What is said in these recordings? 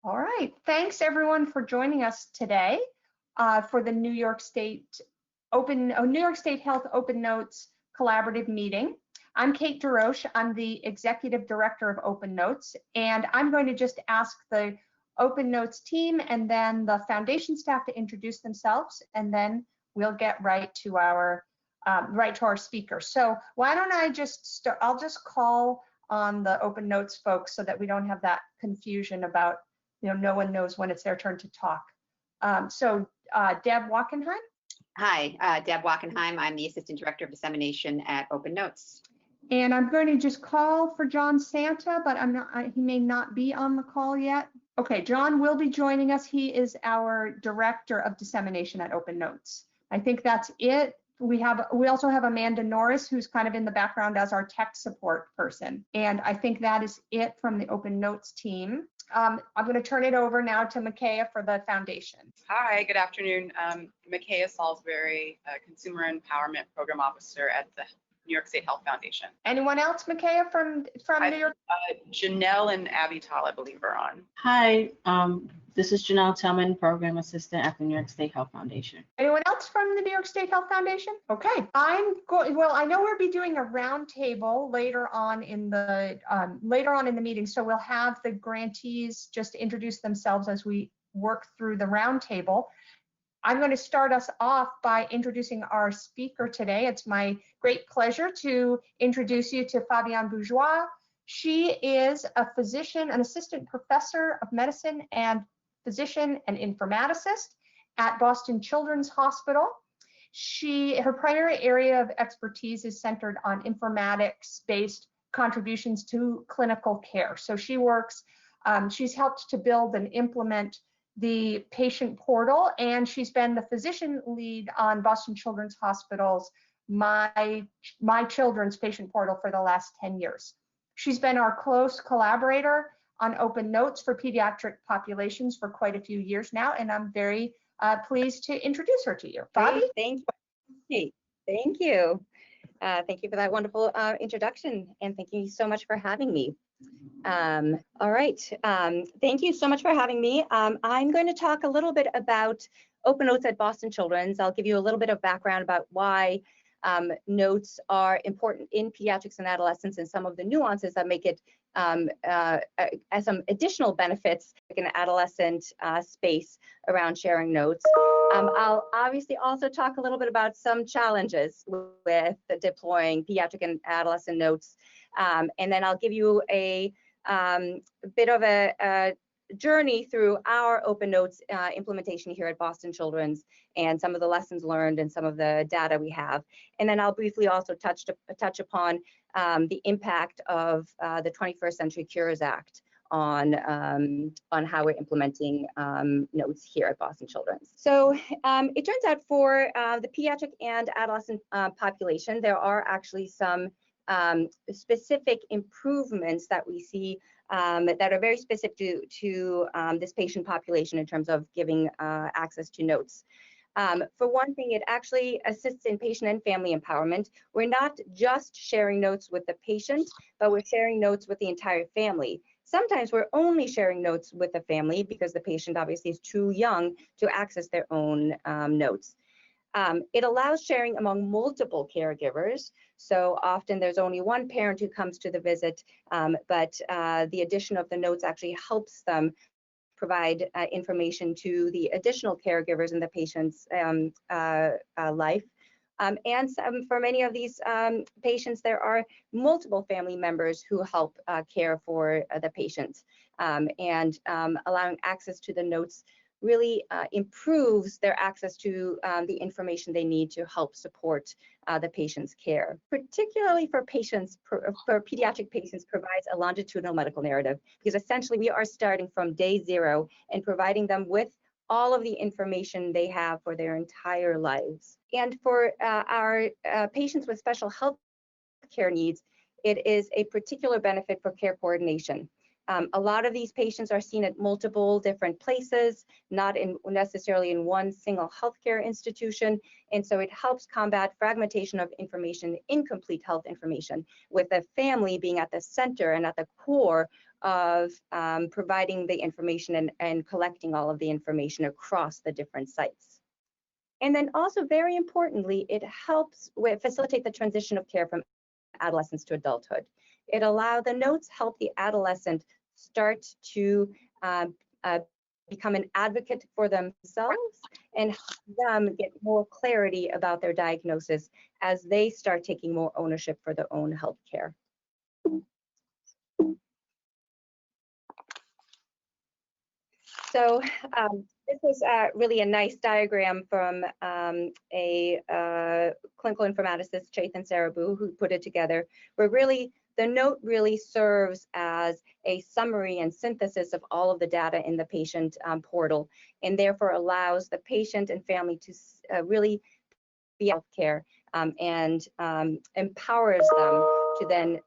All right, thanks everyone for joining us today for the New York State Health OpenNotes Collaborative meeting. I'm Kate DeRoche. I'm the Executive Director of OpenNotes, and I'm going to just ask the OpenNotes team and then the foundation staff to introduce themselves, and then we'll get right to our speaker. So why don't I just start? I'll just call on the OpenNotes folks so that we don't have that confusion about, no one knows when it's their turn to talk. Deb Wackenheim. Hi, Deb Wackenheim. I'm the Assistant Director of Dissemination at OpenNotes. And I'm going to just call for John Santa, but he may not be on the call yet. Okay, John will be joining us. He is our Director of Dissemination at OpenNotes. I think that's it. We also have Amanda Norris, who's kind of in the background as our tech support person. And I think that is it from the OpenNotes team. I'm going to turn it over now to Makaya for the foundation. Hi, good afternoon. Makaya Salisbury, Consumer Empowerment Program Officer at the New York State Health Foundation. Anyone else, Makaya, from New York? Janelle and Abby Tall, I believe, are on. Hi, this is Janelle Tillman, Program Assistant at the New York State Health Foundation. Anyone else from the New York State Health Foundation? Okay, well, I know we'll be doing a roundtable later on in the meeting, so we'll have the grantees just introduce themselves as we work through the roundtable. I'm going to start us off by introducing our speaker today. It's my great pleasure to introduce you to Fabienne Bourgeois. She is a physician, an assistant professor of medicine and physician and informaticist at Boston Children's Hospital. Her primary area of expertise is centered on informatics-based contributions to clinical care. So she works, she's helped to build and implement the patient portal, and she's been the physician lead on Boston Children's Hospital's MyChildren's patient portal for the last 10 years. She's been our close collaborator on OpenNotes for pediatric populations for quite a few years now, and I'm very pleased to introduce her to you. Bobby? Thank you. Thank you. Thank you for that wonderful introduction, and thank you so much for having me. All right, thank you so much for having me. I'm going to talk a little bit about OpenNotes at Boston Children's. I'll give you a little bit of background about why notes are important in pediatrics and adolescents and some of the nuances that make it as some additional benefits in an adolescent space around sharing notes. I'll obviously also talk a little bit about some challenges with deploying pediatric and adolescent notes. And then I'll give you a bit of a journey through our OpenNotes implementation here at Boston Children's and some of the lessons learned and some of the data we have. And then I'll briefly also touch upon the impact of the 21st Century Cures Act on how we're implementing notes here at Boston Children's. So it turns out for the pediatric and adolescent population, there are actually some specific improvements that we see that are very specific to this patient population in terms of giving access to notes. For one thing, it actually assists in patient and family empowerment. We're not just sharing notes with the patient, but we're sharing notes with the entire family. Sometimes we're only sharing notes with the family because the patient obviously is too young to access their own notes. It allows sharing among multiple caregivers. So often there's only one parent who comes to the visit, but the addition of the notes actually helps them provide information to the additional caregivers in the patient's life. And for many of these patients, there are multiple family members who help care for the patient. And allowing access to the notes really improves their access to the information they need to help support the patient's care. Particularly for patients, for pediatric patients, provides a longitudinal medical narrative, because essentially we are starting from day zero and providing them with all of the information they have for their entire lives. And for our patients with special health care needs, it is a particular benefit for care coordination. A lot of these patients are seen at multiple different places, not necessarily in one single healthcare institution, and so it helps combat fragmentation of information, incomplete health information, with the family being at the center and at the core of providing the information and collecting all of the information across the different sites. And then also, very importantly, it helps facilitate the transition of care from adolescence to adulthood. The notes help the adolescent start to become an advocate for themselves and help them get more clarity about their diagnosis as they start taking more ownership for their own health care. So this is really a nice diagram from a clinical informaticist, Chetan Sarabu, who put it together, where really the note really serves as a summary and synthesis of all of the data in the patient portal, and therefore allows the patient and family to really be healthcare and empowers them to then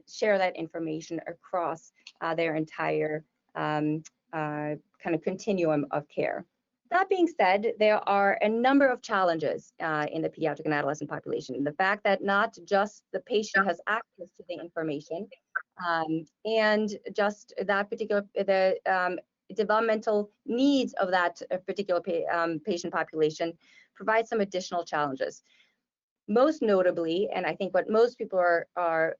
share that information across their entire kind of continuum of care. That being said, there are a number of challenges in the pediatric and adolescent population. The fact that not just the patient has access to the information and just that particular, developmental needs of that particular patient population provide some additional challenges. Most notably, and I think what most people are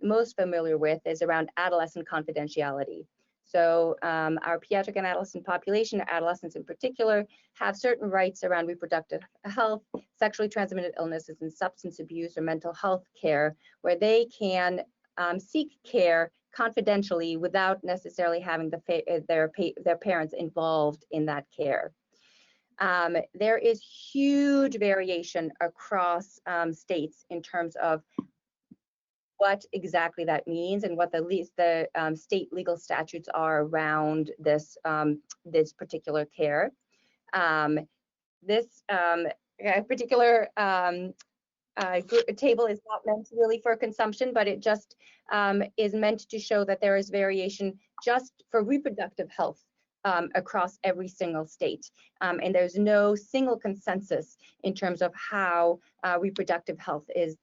most familiar with, is around adolescent confidentiality. So our pediatric and adolescent population, adolescents in particular, have certain rights around reproductive health, sexually transmitted illnesses, and substance abuse or mental health care, where they can seek care confidentially without necessarily having their parents involved in that care. There is huge variation across states in terms of what exactly that means and what the state legal statutes are around this this particular care. This particular table is not meant really for consumption, but it just is meant to show that there is variation just for reproductive health across every single state. And there's no single consensus in terms of how reproductive health is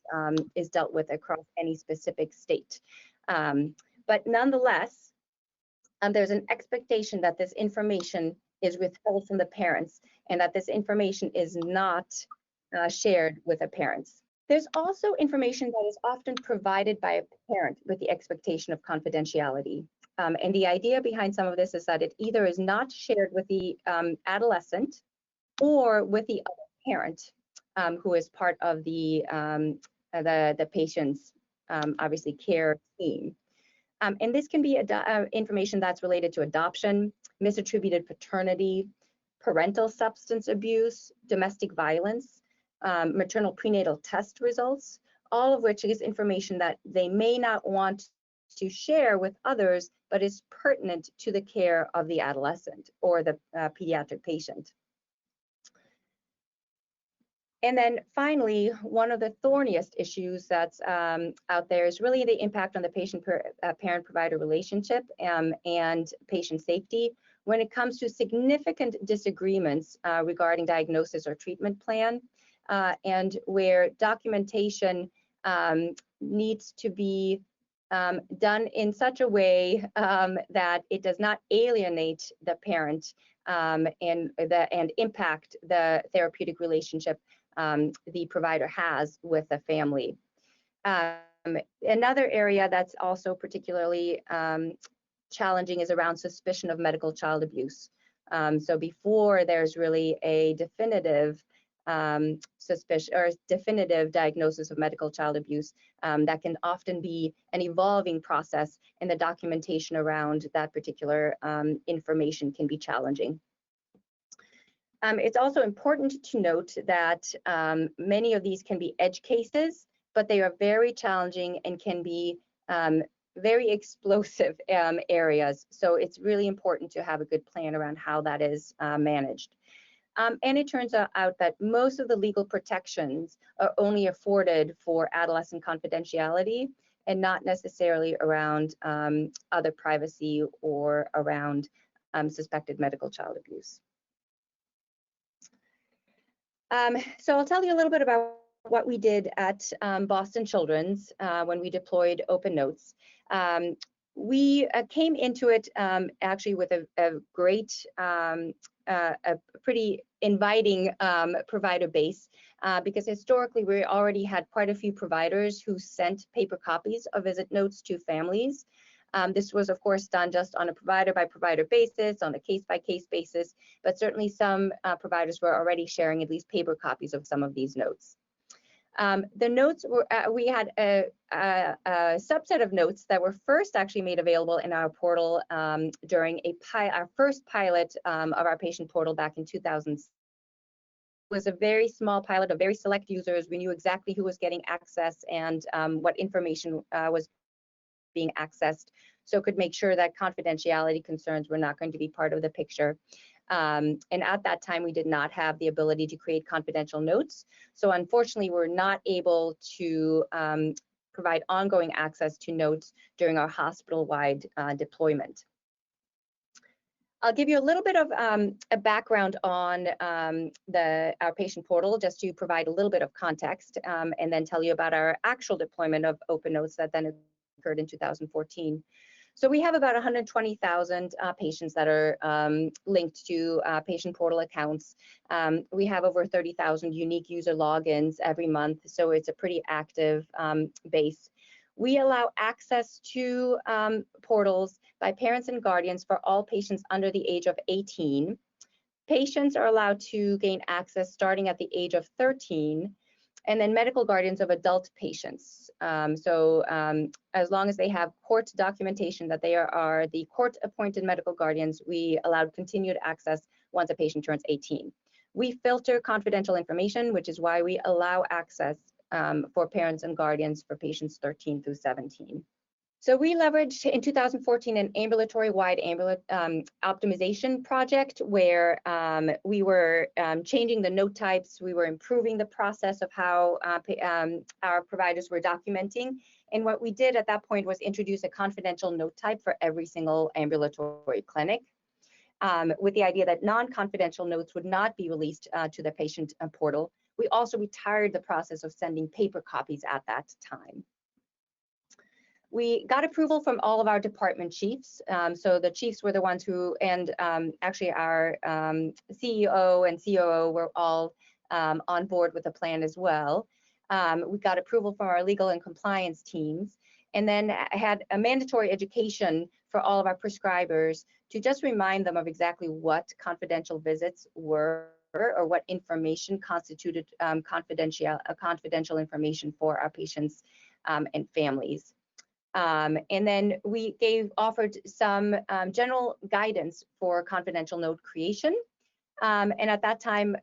dealt with across any specific state. But nonetheless, there's an expectation that this information is withheld from the parents and that this information is not shared with the parents. There's also information that is often provided by a parent with the expectation of confidentiality. And the idea behind some of this is that it either is not shared with the adolescent or with the other parent who is part of the patient's obviously care team. And this can be information that's related to adoption, misattributed paternity, parental substance abuse, domestic violence, maternal prenatal test results, all of which is information that they may not want to share with others, but is pertinent to the care of the adolescent or the pediatric patient. And then finally, one of the thorniest issues that's out there is really the impact on the parent-provider relationship and patient safety when it comes to significant disagreements regarding diagnosis or treatment plan, and where documentation needs to be done in such a way that it does not alienate the parent and impact the therapeutic relationship the provider has with the family. Another area that's also particularly challenging is around suspicion of medical child abuse. So before there's really a definitive suspicion or definitive diagnosis of medical child abuse, that can often be an evolving process, and the documentation around that particular information can be challenging. It's also important to note that many of these can be edge cases, but they are very challenging and can be very explosive areas. So it's really important to have a good plan around how that is managed. And it turns out that most of the legal protections are only afforded for adolescent confidentiality and not necessarily around other privacy or around suspected medical child abuse. So I'll tell you a little bit about what we did at Boston Children's when we deployed OpenNotes. We came into it actually with a great, a pretty inviting provider base, because historically we already had quite a few providers who sent paper copies of visit notes to families. This was, of course, done just on a provider-by-provider basis, on a case-by-case basis, but certainly some providers were already sharing at least paper copies of some of these notes. The notes were, we had a subset of notes that were first actually made available in our portal during our first pilot of our patient portal back in 2000. It was a very small pilot of very select users. We knew exactly who was getting access and what information was being accessed, so could make sure that confidentiality concerns were not going to be part of the picture. And at that time, we did not have the ability to create confidential notes. So unfortunately, we're not able to provide ongoing access to notes during our hospital-wide deployment. I'll give you a little bit of a background on our patient portal, just to provide a little bit of context, and then tell you about our actual deployment of OpenNotes that then occurred in 2014. So we have about 120,000 patients that are linked to patient portal accounts. We have over 30,000 unique user logins every month, so it's a pretty active base. We allow access to portals by parents and guardians for all patients under the age of 18. Patients are allowed to gain access starting at the age of 13, and then medical guardians of adult patients. As long as they have court documentation that they are the court-appointed medical guardians, we allowed continued access once a patient turns 18. We filter confidential information, which is why we allow access for parents and guardians for patients 13 through 17. So we leveraged in 2014 an ambulatory-wide optimization project where we were changing the note types, we were improving the process of how our providers were documenting. And what we did at that point was introduce a confidential note type for every single ambulatory clinic, with the idea that non-confidential notes would not be released to the patient portal. We also retired the process of sending paper copies at that time. We got approval from all of our department chiefs. So the chiefs were the ones who, and actually our CEO and COO were all on board with the plan as well. We got approval from our legal and compliance teams, and then I had a mandatory education for all of our prescribers to just remind them of exactly what confidential visits were, or what information constituted confidential information for our patients and families. And then we offered some general guidance for confidential note creation, and at that time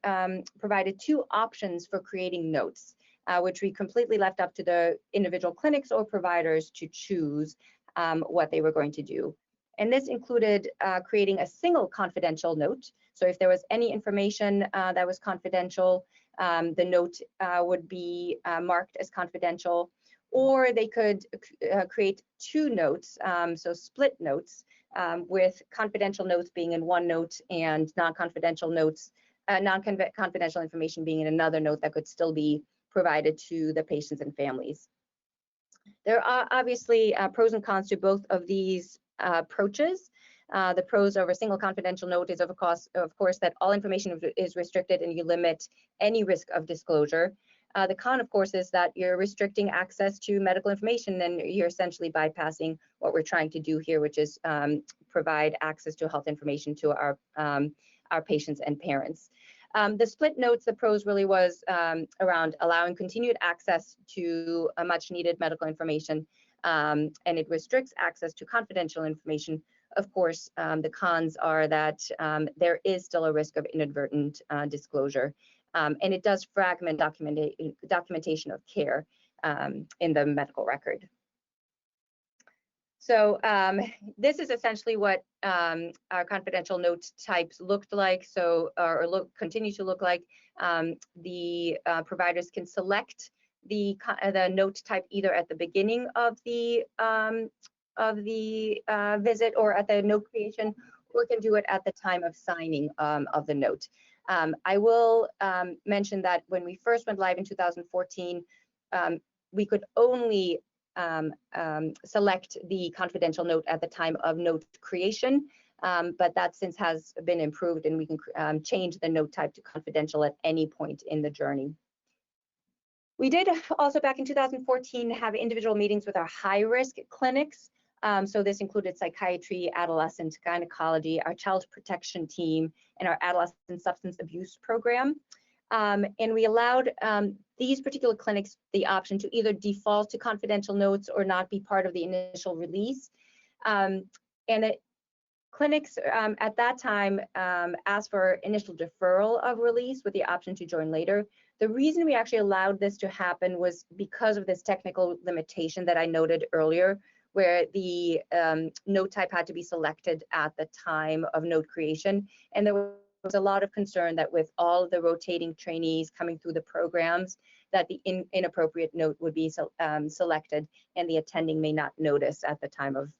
provided two options for creating notes, which we completely left up to the individual clinics or providers to choose what they were going to do. And this included creating a single confidential note. So if there was any information that was confidential, the note would be marked as confidential. Or they could create two notes, so split notes, with confidential notes being in one note and non-confidential notes, non-confidential information being in another note that could still be provided to the patients and families. There are obviously pros and cons to both of these approaches. The pros of a single confidential note is of course that all information is restricted and you limit any risk of disclosure. The con, of course, is that you're restricting access to medical information and you're essentially bypassing what we're trying to do here, which is provide access to health information to our patients and parents. The split notes, the pros really was around allowing continued access to a much needed medical information, and it restricts access to confidential information. Of course, the cons are that there is still a risk of inadvertent disclosure. And it does fragment documentation of care in the medical record. So this is essentially what our confidential note types looked like, continue to look like. The providers can select the note type either at the beginning of the visit or at the note creation, or can do it at the time of signing of the note. I will mention that when we first went live in 2014, we could only select the confidential note at the time of note creation, but that since has been improved, and we can change the note type to confidential at any point in the journey. We did also back in 2014 have individual meetings with our high-risk clinics. So this included psychiatry, adolescent gynecology, our child protection team, and our adolescent substance abuse program. And we allowed these particular clinics the option to either default to confidential notes or not be part of the initial release. And the clinics at that time asked for initial deferral of release with the option to join later. The reason we actually allowed this to happen was because of this technical limitation that I noted earlier, where the note type had to be selected at the time of note creation. And there was a lot of concern that with all the rotating trainees coming through the programs, that the inappropriate note would be selected and the attending may not notice at the time of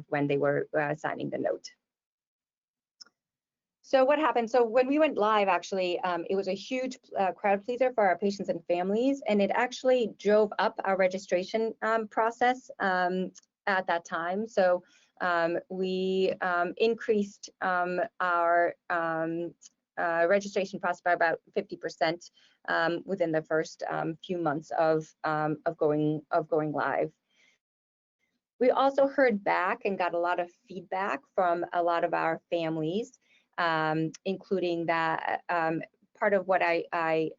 when they were signing the note. So what happened? So when we went live, actually, it was a huge crowd pleaser for our patients and families, and it actually drove up our registration process at that time. So we increased our registration process by about 50% within the first few months of going live. We also heard back and got a lot of feedback from a lot of our families, including that part of what I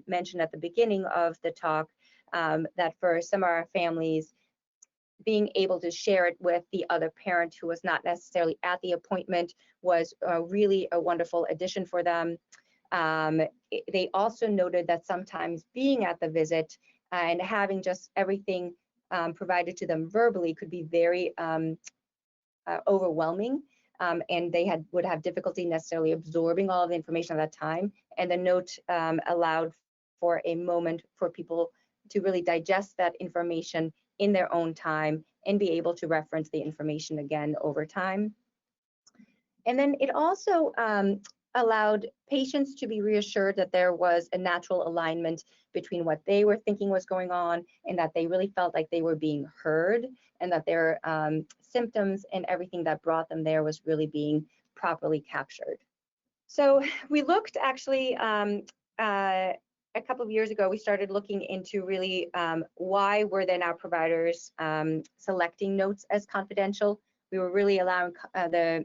mentioned at the beginning of the talk, that for some of our families, being able to share it with the other parent who was not necessarily at the appointment was really a wonderful addition for them. They also noted that sometimes being at the visit and having just everything provided to them verbally could be very overwhelming, and they would have difficulty necessarily absorbing all of the information at that time. And the note allowed for a moment for people to really digest that information in their own time and be able to reference the information again over time. And then it also allowed patients to be reassured that there was a natural alignment between what they were thinking was going on and that they really felt like they were being heard, and that their symptoms and everything that brought them there was really being properly captured. So we looked actually a couple of years ago, we started looking into really why were then our providers selecting notes as confidential. We were really allowing the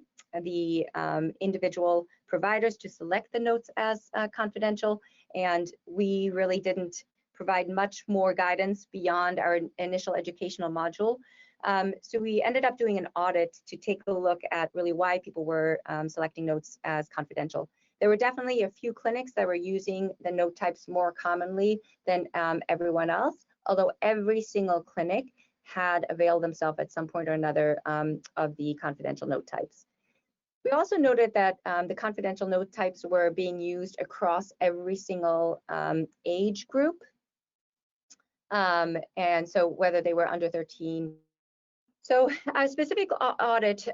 individual providers to select the notes as confidential, and we really didn't provide much more guidance beyond our initial educational module. So we ended up doing an audit to take a look at really why people were selecting notes as confidential. There were definitely a few clinics that were using the note types more commonly than everyone else, although every single clinic had availed themselves at some point or another of the confidential note types. We also noted that the confidential note types were being used across every single age group. And so whether they were under 13. So a specific audit,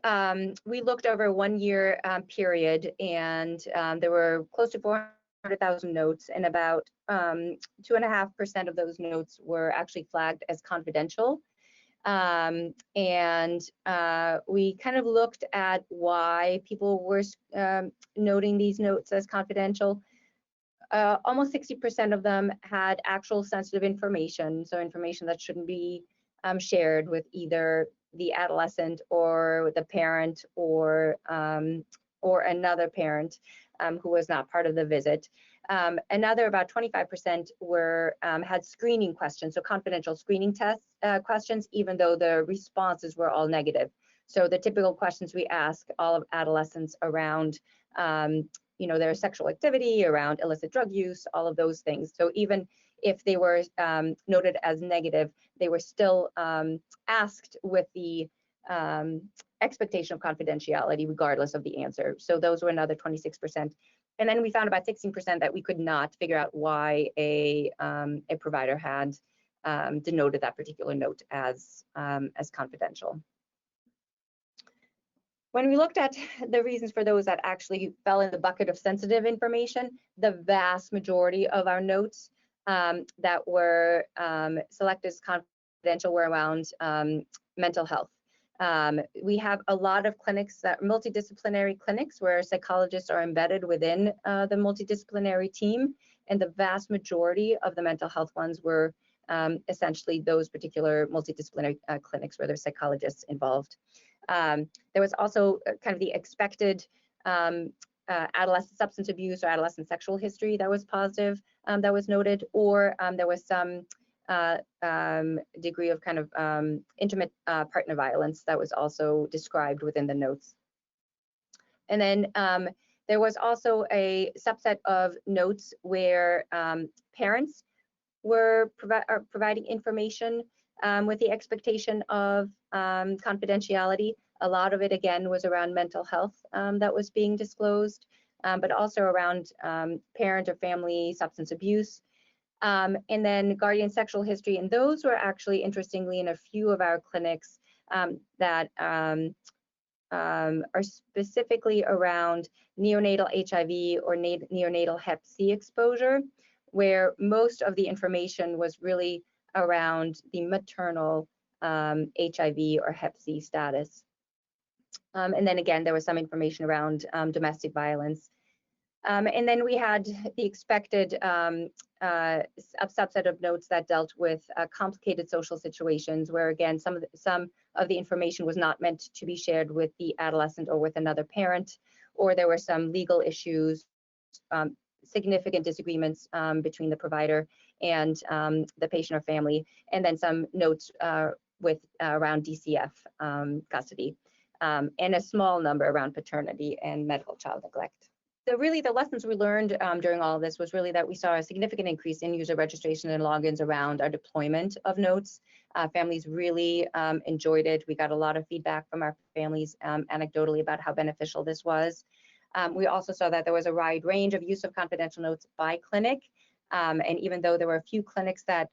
we looked over a 1-year period, and there were close to 400,000 notes, and about 2.5% of those notes were actually flagged as confidential. And we kind of looked at why people were noting these notes as confidential. Almost 60% of them had actual sensitive information, so information that shouldn't be shared with either the adolescent or the parent or another parent who was not part of the visit. Another about 25% were had screening questions, so confidential screening test questions, even though the responses were all negative. So the typical questions we ask all of adolescents around their sexual activity, around illicit drug use, all of those things. So even if they were noted as negative, they were still asked with the expectation of confidentiality regardless of the answer. So those were another 26%. And then we found about 16% that we could not figure out why a provider had denoted that particular note as confidential. When we looked at the reasons for those that actually fell in the bucket of sensitive information, the vast majority of our notes that were selected as confidential were around mental health. We have a lot of clinics that multidisciplinary clinics where psychologists are embedded within the multidisciplinary team, and the vast majority of the mental health ones were essentially those particular multidisciplinary clinics where there's psychologists involved. There was also kind of the expected adolescent substance abuse or adolescent sexual history that was positive, that was noted, or there was some degree of kind of intimate partner violence that was also described within the notes. And then there was also a subset of notes where parents were providing information with the expectation of confidentiality. A lot of it, again, was around mental health that was being disclosed, but also around parent or family substance abuse. And then guardian sexual history, and those were actually, interestingly, in a few of our clinics that are specifically around neonatal HIV or neonatal Hep C exposure, where most of the information was really around the maternal HIV or Hep C status. And then again, there was some information around domestic violence. And then we had the expected subset of notes that dealt with complicated social situations, where again, some of the information was not meant to be shared with the adolescent or with another parent, or there were some legal issues, significant disagreements between the provider and the patient or family, and then some notes with around DCF custody, and a small number around paternity and medical child neglect. So really the lessons we learned during all of this was really that we saw a significant increase in user registration and logins around our deployment of notes. Families really enjoyed it. We got a lot of feedback from our families anecdotally about how beneficial this was. We also saw that there was a wide range of use of confidential notes by clinic. And even though there were a few clinics that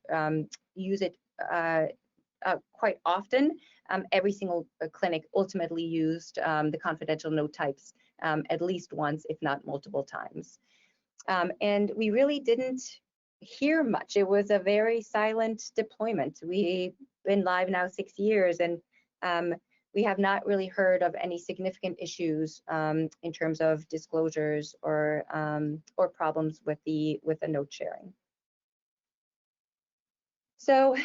use it quite often, every single clinic ultimately used the confidential note types at least once, if not multiple times. And we really didn't hear much. It was a very silent deployment. We've been live now 6 years, and we have not really heard of any significant issues in terms of disclosures or problems with the note sharing. So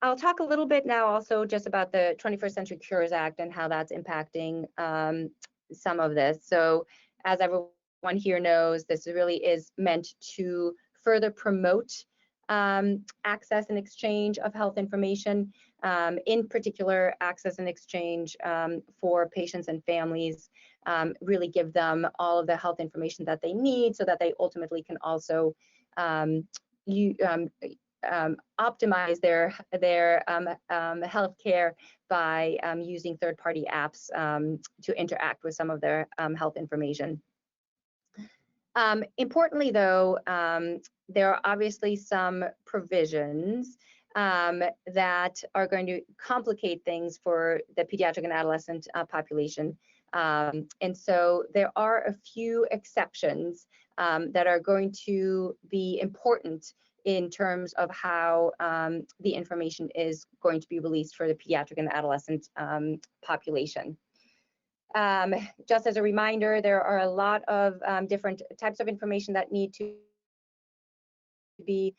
I'll talk a little bit now also just about the 21st Century Cures Act and how that's impacting some of this. So as everyone here knows, this really is meant to further promote access and exchange of health information, in particular access and exchange for patients and families, really give them all of the health information that they need so that they ultimately can also optimize their healthcare by using third-party apps to interact with some of their health information. Importantly, though, there are obviously some provisions that are going to complicate things for the pediatric and adolescent population. And so there are a few exceptions that are going to be important in terms of how the information is going to be released for the pediatric and adolescent population. Just as a reminder, there are a lot of different types of information that need to be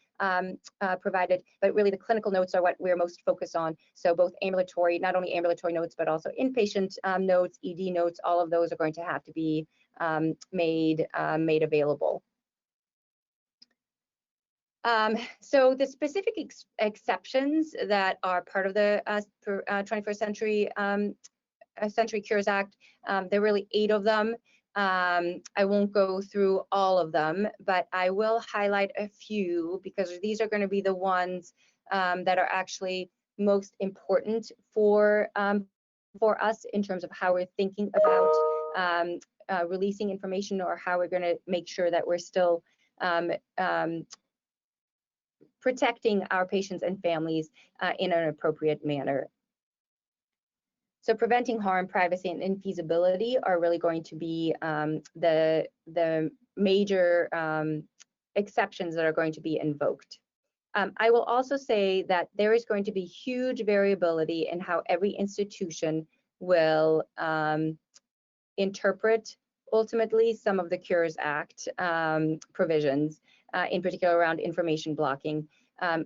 provided, but really the clinical notes are what we're most focused on. So both ambulatory, not only ambulatory notes, but also inpatient notes, ED notes, all of those are going to have to be made available. So the specific exceptions that are part of the 21st Century Cures Act, there are really 8 of them. I won't go through all of them, but I will highlight a few because these are going to be the ones that are actually most important for us in terms of how we're thinking about releasing information, or how we're going to make sure that we're still protecting our patients and families in an appropriate manner. So preventing harm, privacy, and infeasibility are really going to be the major exceptions that are going to be invoked. I will also say that there is going to be huge variability in how every institution will interpret ultimately some of the Cures Act provisions, in particular around information blocking,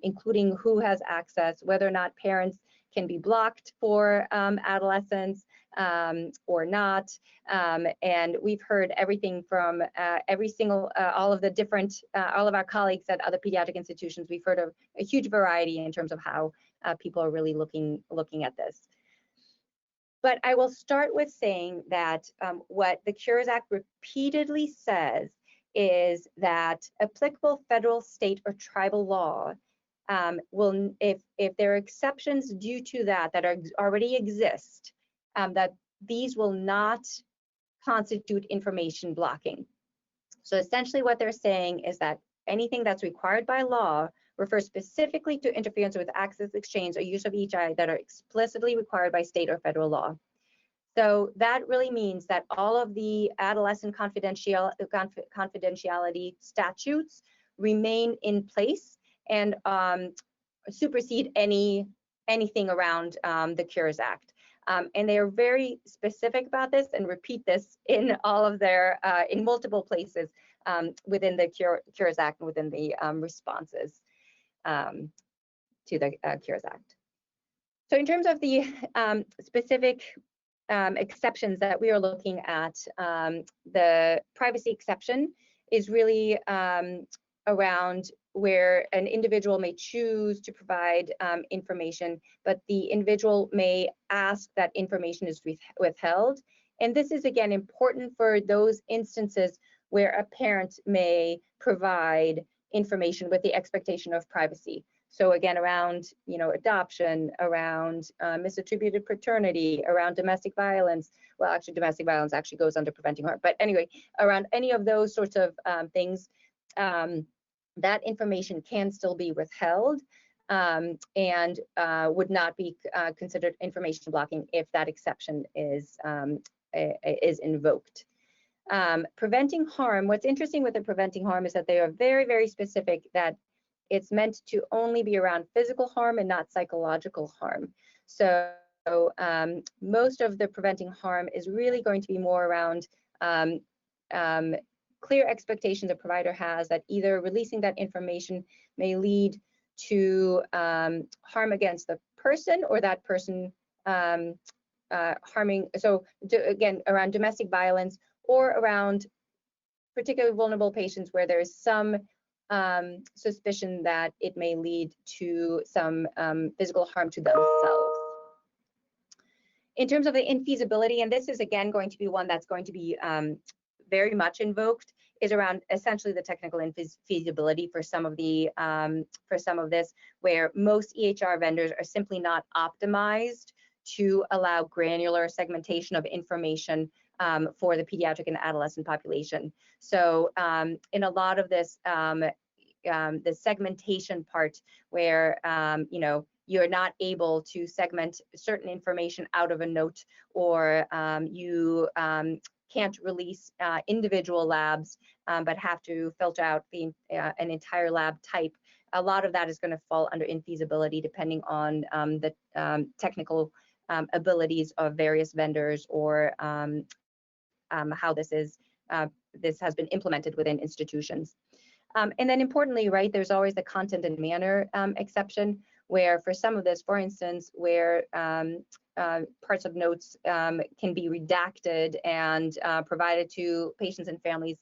including who has access, whether or not parents can be blocked for adolescents or not. And we've heard everything from all of our colleagues at other pediatric institutions. We've heard of a huge variety in terms of how people are really looking at this. But I will start with saying that what the Cures Act repeatedly says is that applicable federal, state, or tribal law will, if there are exceptions due to that already exist, that these will not constitute information blocking. So essentially what they're saying is that anything that's required by law refers specifically to interference with access, exchange, or use of EHI that are explicitly required by state or federal law. So that really means that all of the adolescent confidentiality statutes remain in place and supersede anything around the Cures Act. And they are very specific about this and repeat this in all of their, in multiple places within the Cures Act and within the responses to the Cures Act. So in terms of the specific exceptions that we are looking at, the privacy exception is really around where an individual may choose to provide information, but the individual may ask that information is withheld. And this is, again, important for those instances where a parent may provide information with the expectation of privacy. So again, around adoption, around misattributed paternity, around domestic violence. Well, actually, domestic violence actually goes under preventing harm. But anyway, around any of those sorts of things, that information can still be withheld and would not be considered information blocking if that exception is invoked. Preventing harm. What's interesting with the preventing harm is that they are very, very specific that it's meant to only be around physical harm and not psychological harm. So most of the preventing harm is really going to be more around clear expectations the provider has that either releasing that information may lead to harm against the person or that person harming. So again, around domestic violence or around particularly vulnerable patients where there is some suspicion that it may lead to some physical harm to themselves. In terms of the infeasibility, and this is again going to be one that's going to be very much invoked, is around essentially the technical infeasibility for some of this, where most EHR vendors are simply not optimized to allow granular segmentation of information for the pediatric and adolescent population. So in a lot of this, the segmentation part where you're not able to segment certain information out of a note, or you can't release individual labs, but have to filter out an entire lab type. A lot of that is going to fall under infeasibility depending on the technical abilities of various vendors or how this has been implemented within institutions. And then importantly, right, there's always the content and manner exception, where for some of this, for instance, where parts of notes can be redacted and provided to patients and families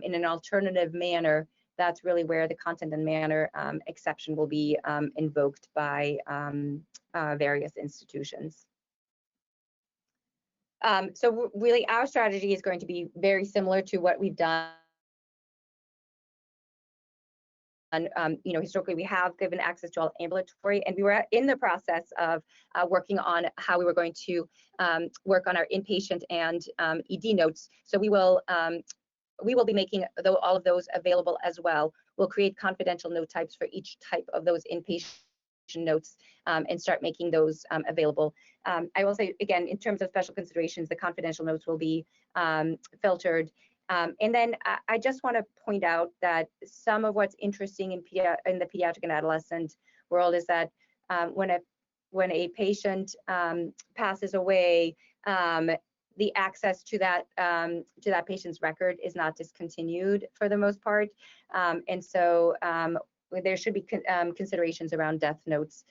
in an alternative manner, that's really where the content and manner exception will be invoked by various institutions. So really our strategy is going to be very similar to what we've done. And historically, we have given access to all ambulatory, and we were in the process of working on how we were going to work on our inpatient and ED notes. So we will be making all of those available as well. We'll create confidential note types for each type of those inpatient notes and start making those available. I will say again, in terms of special considerations, the confidential notes will be filtered And then I just want to point out that some of what's interesting in the pediatric and adolescent world is that when a patient passes away, the access to that patient's record is not discontinued for the most part, and so there should be considerations around death notes,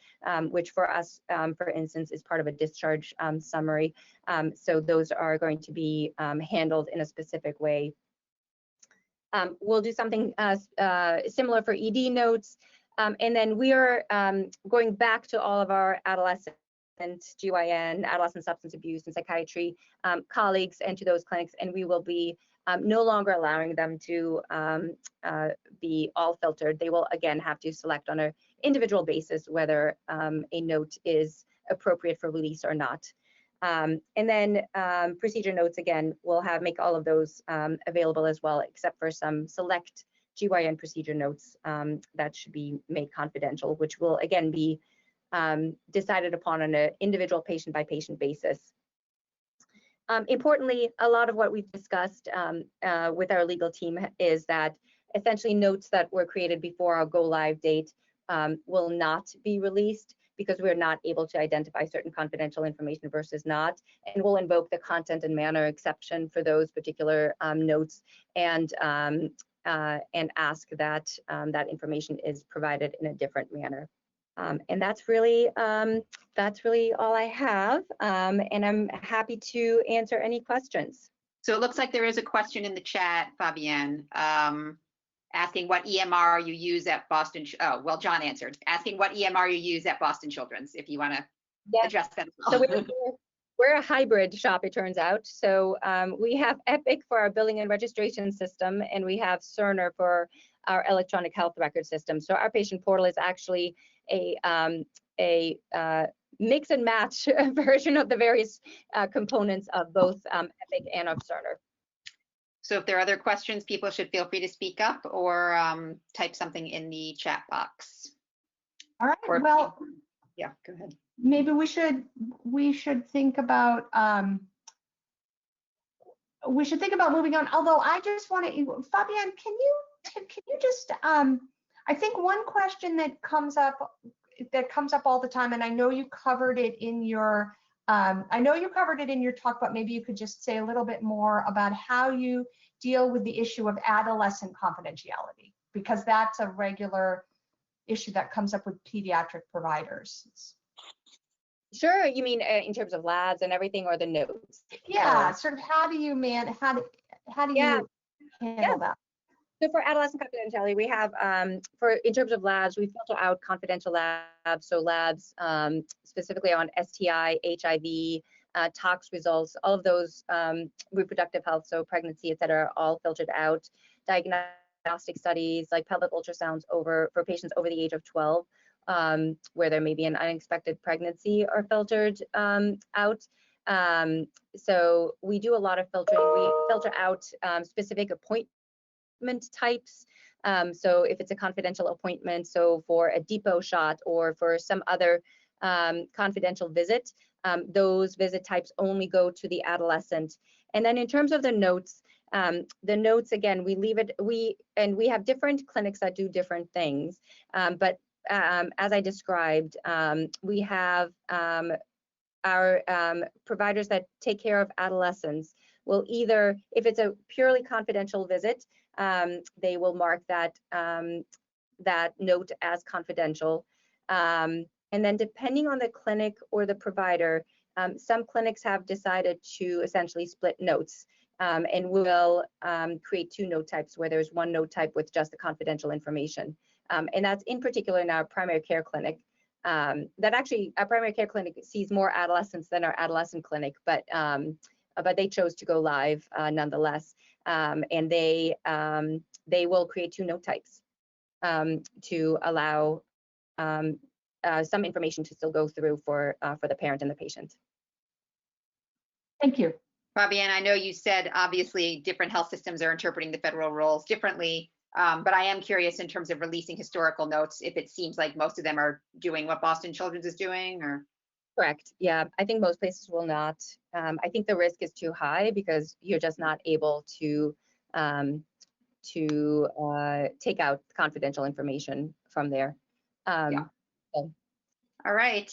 which for us, for instance, is part of a discharge summary. So those are going to be handled in a specific way. We'll do something similar for ED notes. And then we are going back to all of our adolescent GYN, adolescent substance abuse and psychiatry colleagues and to those clinics, and we will be no longer allowing them to be all filtered. They will again have to select on an individual basis whether a note is appropriate for release or not. And then procedure notes, again, we'll make all of those available as well, except for some select GYN procedure notes that should be made confidential, which will again be decided upon on an individual patient by patient basis. Importantly, a lot of what we've discussed with our legal team is that essentially notes that were created before our go live date will not be released because we're not able to identify certain confidential information versus not, and we'll invoke the content and manner exception for those particular notes and ask that that information is provided in a different manner. And that's really all I have, and I'm happy to answer any questions. So it looks like there is a question in the chat, Fabienne, asking what EMR you use at Boston. Oh, well, John answered. Asking what EMR you use at Boston Children's, if you want to address that as well. So we're a hybrid shop, it turns out. So we have Epic for our billing and registration system, and we have Cerner for our electronic health record system. So our patient portal is actually a mix and match version of the various components of both Epic and of Cerner. So if there are other questions, people should feel free to speak up or type something in the chat box. All right, Or, well, yeah, go ahead. maybe we should think about moving on. Although I just want to, Fabienne, can you just I think one question that comes up all the time, and I know you covered it in your talk, but maybe you could just say a little bit more about how you deal with the issue of adolescent confidentiality, because that's a regular issue that comes up with pediatric providers. Sure, you mean in terms of labs and everything, or the notes? Yeah, sort of how do you handle that? So for adolescent confidentiality, we have, in terms of labs, we filter out confidential labs. So labs specifically on STI, HIV, tox results, all of those reproductive health, so pregnancy, et cetera, all filtered out. Diagnostic studies like pelvic ultrasounds for patients over the age of 12, where there may be an unexpected pregnancy, are filtered out. So we do a lot of filtering. We filter out specific appointment types. So if it's a confidential appointment, so for a depot shot or for some other confidential visit, those visit types only go to the adolescent. And then in terms of the notes again, we have different clinics that do different things. But as I described, we have our providers that take care of adolescents will either, if it's a purely confidential visit, they will mark that note as confidential. And then depending on the clinic or the provider, some clinics have decided to essentially split notes and will create two note types, where there's one note type with just the confidential information. And that's in particular in our primary care clinic. That actually, our primary care clinic sees more adolescents than our adolescent clinic, but they chose to go live nonetheless. And they will create two note types to allow some information to still go through for the parent and the patient. Thank you. Fabienne, I know you said obviously different health systems are interpreting the federal rules differently, but I am curious in terms of releasing historical notes, if it seems like most of them are doing what Boston Children's is doing, or? Correct. Yeah, I think most places will not. I think the risk is too high because you're just not able to to take out confidential information from there. Yeah. So, All right.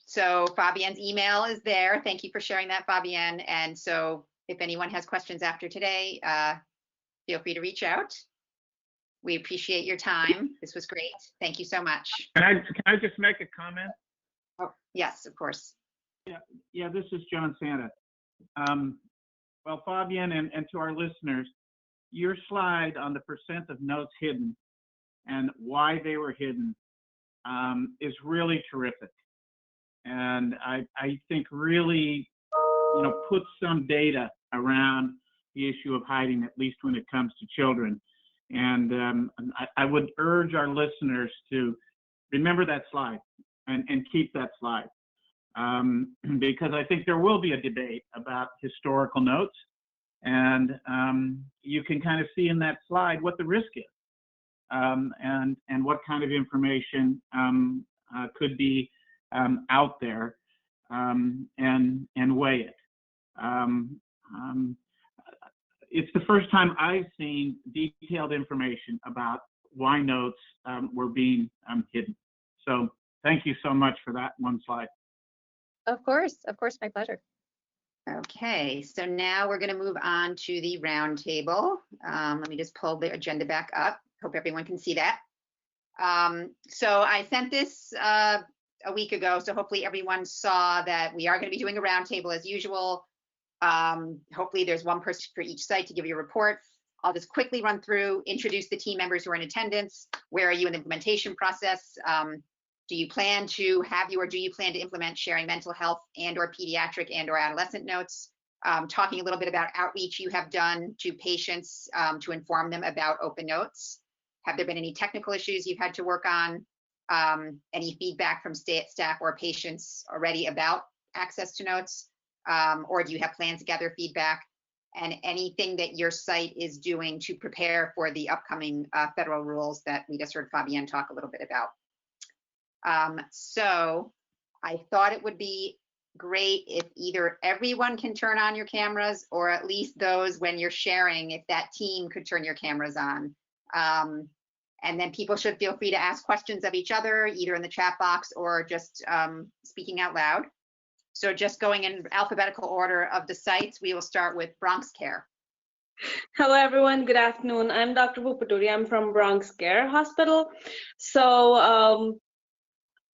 So Fabienne's email is there. Thank you for sharing that, Fabienne. And so if anyone has questions after today, feel free to reach out. We appreciate your time. This was great. Thank you so much. Can I just make a comment? Oh, yes, of course. Yeah, this is John Santa. Well, Fabienne and to our listeners, your slide on the % of notes hidden and why they were hidden is really terrific. And I think really, puts some data around the issue of hiding, at least when it comes to children. And I would urge our listeners to remember that slide and keep that slide. Because I think there will be a debate about historical notes, and you can kind of see in that slide what the risk is, and what kind of information could be out there, and weigh it. It's the first time I've seen detailed information about why notes were being hidden. So thank you so much for that one slide. of course, my pleasure. Okay, so now we're going to move on to the roundtable. Let me just pull the agenda back up. Hope everyone can see that. So I sent this a week ago, so hopefully everyone saw that we are going to be doing a roundtable as usual. Hopefully there's one person for each site to give you a report. I'll just quickly run through, introduce the team members who are in attendance. Where are you in the implementation process? Do you plan to implement sharing mental health and/or pediatric and/or adolescent notes? Talking a little bit about outreach you have done to patients to inform them about OpenNotes. Have there been any technical issues you've had to work on? Any feedback from staff or patients already about access to notes? Or do you have plans to gather feedback? And anything that your site is doing to prepare for the upcoming federal rules that we just heard Fabienne talk a little bit about. So I thought it would be great if either everyone can turn on your cameras, or at least those when you're sharing, if that team could turn your cameras on. And then people should feel free to ask questions of each other, either in the chat box or just speaking out loud. So just going in alphabetical order of the sites, we will start with Bronx Care. Hello, everyone. Good afternoon. I'm Dr. Bupaturi. I'm from Bronx Care Hospital. So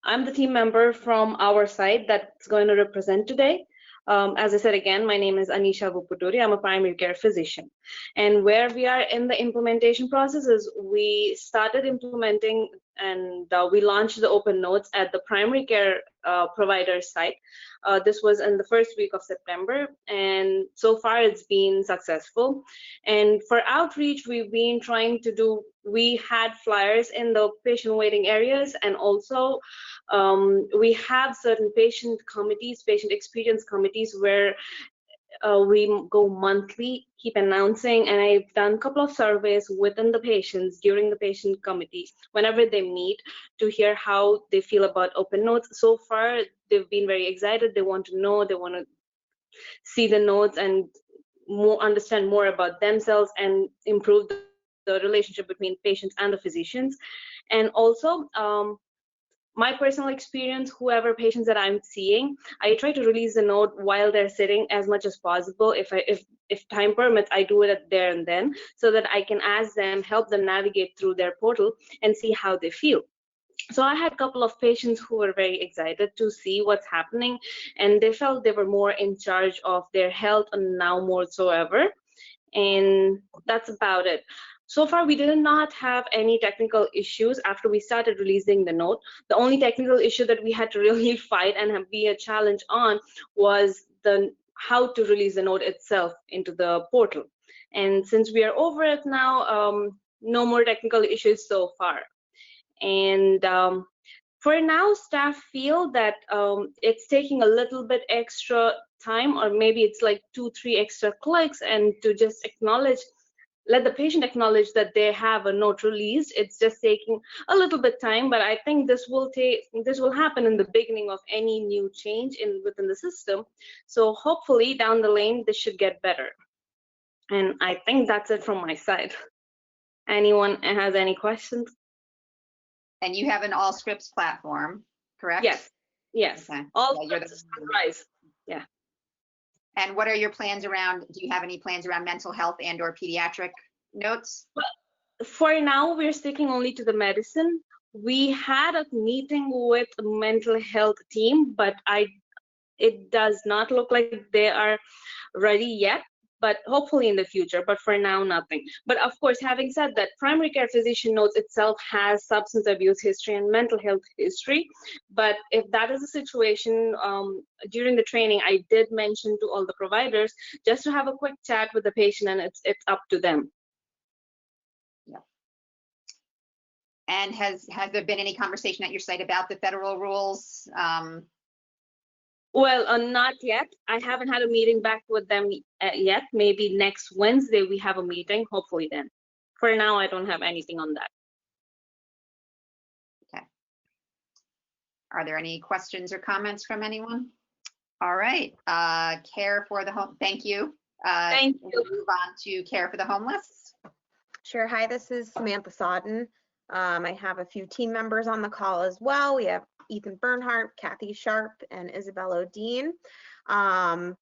I'm the team member from our site that's going to represent today. As I said again, my name is Anisha Bupaturi. I'm a primary care physician. And where we are in the implementation process is we started implementing and we launched the OpenNotes at the primary care provider site. This was in the first week of September, and so far it's been successful. And for outreach, we've been trying to do, we had flyers in the patient waiting areas, and also we have certain patient committees, patient experience committees, where we go monthly, keep announcing, and I've done a couple of surveys within the patients during the patient committees whenever they meet to hear how they feel about OpenNotes. So far, they've been very excited. They want to know, they want to see the notes and understand more about themselves and improve the relationship between patients and the physicians. And also, my personal experience, whoever patients that I'm seeing, I try to release the note while they're sitting as much as possible. If time permits, I do it there and then, so that I can ask them, help them navigate through their portal and see how they feel. So I had a couple of patients who were very excited to see what's happening, and they felt they were more in charge of their health and now more so ever. And that's about it. So far, we did not have any technical issues after we started releasing the note. The only technical issue that we had to really fight and be a challenge on was how to release the note itself into the portal. And since we are over it now, no more technical issues so far. And for now, staff feel that it's taking a little bit extra time, or maybe it's like 2-3 extra clicks, and to just let the patient acknowledge that they have a note released. It's just taking a little bit time, but I think this will happen in the beginning of any new change within the system. So hopefully down the lane, this should get better. And I think that's it from my side. Anyone has any questions? And you have an Allscripts platform, correct? Yes, yes. Okay. All Yeah, you're the- Sunrise. Yeah. And what are your plans around, do you have any plans around mental health and or pediatric notes? For now, we're sticking only to the medicine. We had a meeting with a mental health team, but it does not look like they are ready yet, but hopefully in the future, but for now, nothing. But of course, having said that, primary care physician notes itself has substance abuse history and mental health history. But if that is a situation, during the training, I did mention to all the providers just to have a quick chat with the patient, and it's up to them. And has there been any conversation at your site about the federal rules? Well, not yet. I haven't had a meeting back with them yet. Maybe next Wednesday we have a meeting, hopefully then. For now, I don't have anything on that. Okay. Are there any questions or comments from anyone? All right, care for the home, thank you. Thank you. We'll move on to care for the homeless. Sure. Hi, this is Samantha Sodden. I have a few team members on the call as well. We have Ethan Bernhardt, Kathy Sharp, and Isabel O'Dean. I'll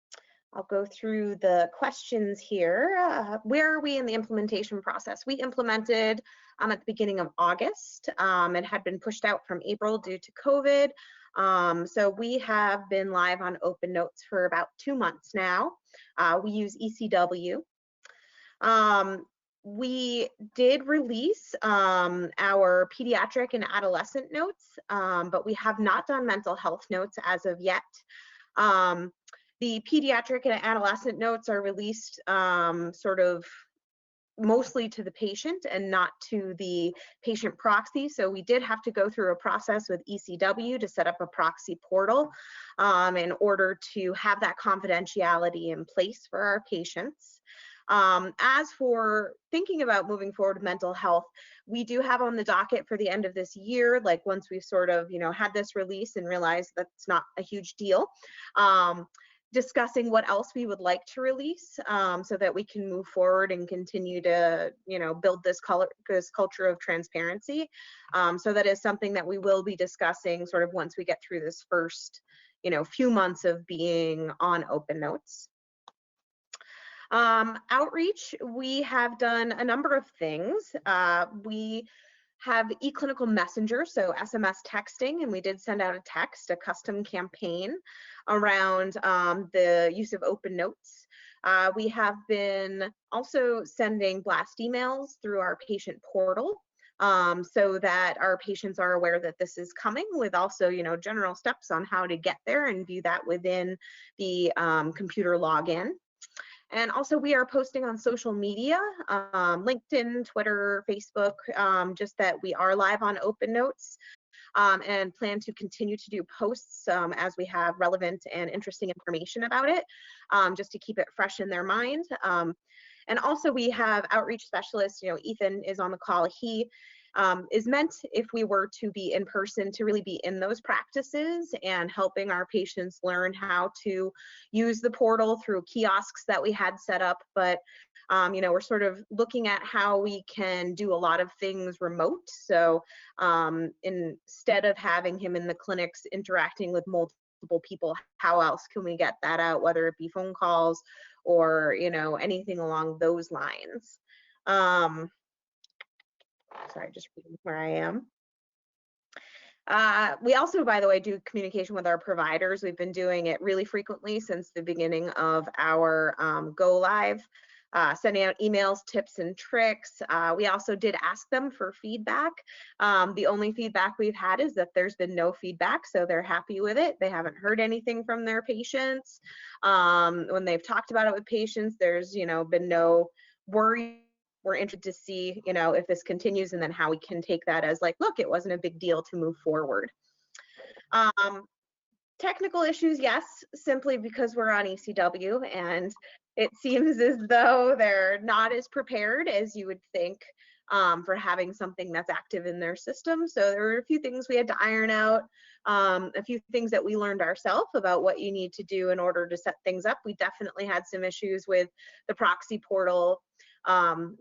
go through the questions here. Where are we in the implementation process? We implemented at the beginning of August. It had been pushed out from April due to COVID. So we have been live on OpenNotes for about 2 months now. We use ECW. We did release our pediatric and adolescent notes, but we have not done mental health notes as of yet. The pediatric and adolescent notes are released sort of mostly to the patient and not to the patient proxy. So we did have to go through a process with ECW to set up a proxy portal in order to have that confidentiality in place for our patients. As for thinking about moving forward with mental health, we do have on the docket for the end of this year, like once we've sort of, had this release and realized that's not a huge deal, discussing what else we would like to release so that we can move forward and continue to, build this culture of transparency. So that is something that we will be discussing sort of once we get through this first, few months of being on OpenNotes. Outreach, we have done a number of things. We have eClinical Messenger, so SMS texting, and we did send out a custom campaign around the use of OpenNotes. We have been also sending blast emails through our patient portal so that our patients are aware that this is coming, with also, general steps on how to get there and view that within the computer login. And also we are posting on social media, LinkedIn, Twitter, Facebook, just that we are live on OpenNotes and plan to continue to do posts as we have relevant and interesting information about it, just to keep it fresh in their mind. And also we have outreach specialists, Ethan is on the call. He is meant, if we were to be in person, to really be in those practices and helping our patients learn how to use the portal through kiosks that we had set up. But we're sort of looking at how we can do a lot of things remote. So instead of having him in the clinics interacting with multiple people, how else can we get that out, whether it be phone calls or anything along those lines. Sorry, just reading where I am. We also, by the way, do communication with our providers. We've been doing it really frequently since the beginning of our go live, sending out emails, tips and tricks. We also did ask them for feedback. The only feedback we've had is that there's been no feedback, so they're happy with it. They haven't heard anything from their patients. When they've talked about it with patients, there's been no worry. We're interested to see, if this continues and then how we can take that as like, look, it wasn't a big deal to move forward. Technical issues, yes, simply because we're on ECW and it seems as though they're not as prepared as you would think for having something that's active in their system. So there were a few things we had to iron out, a few things that we learned ourselves about what you need to do in order to set things up. We definitely had some issues with the proxy portal.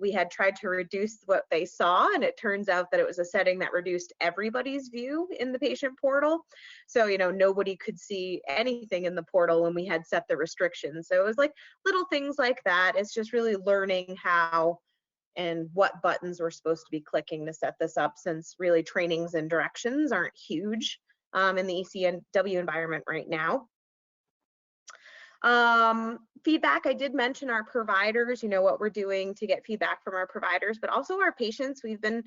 We had tried to reduce what they saw, and it turns out that it was a setting that reduced everybody's view in the patient portal. So, you know, nobody could see anything in the portal when we had set the restrictions. So it was like little things like that. It's just really learning how and what buttons we're supposed to be clicking to set this up, since really trainings and directions aren't huge in the ECW environment right now. Feedback, I did mention our providers, you know, what we're doing to get feedback from our providers, but also our patients. We've been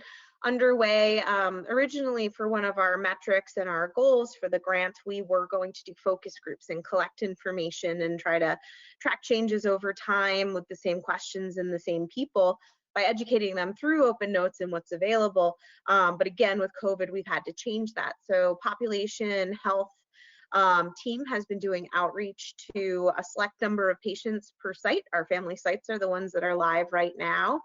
underway originally for one of our metrics and our goals for the grant. We were going to do focus groups and collect information and try to track changes over time with the same questions and the same people by educating them through OpenNotes and what's available. But again, with COVID, we've had to change that. So population health team has been doing outreach to a select number of patients per site. Our family sites are the ones that are live right now,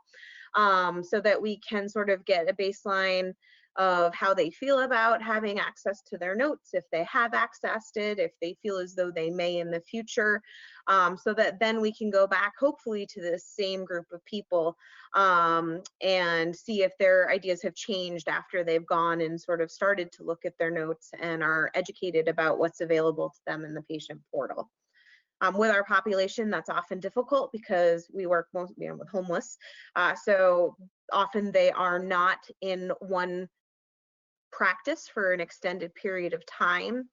so that we can sort of get a baseline of how they feel about having access to their notes, if they have accessed it, if they feel as though they may in the future, so that then we can go back hopefully to the same group of people and see if their ideas have changed after they've gone and sort of started to look at their notes and are educated about what's available to them in the patient portal. With our population, that's often difficult because we work with homeless, so often they are not in one practice for an extended period of time.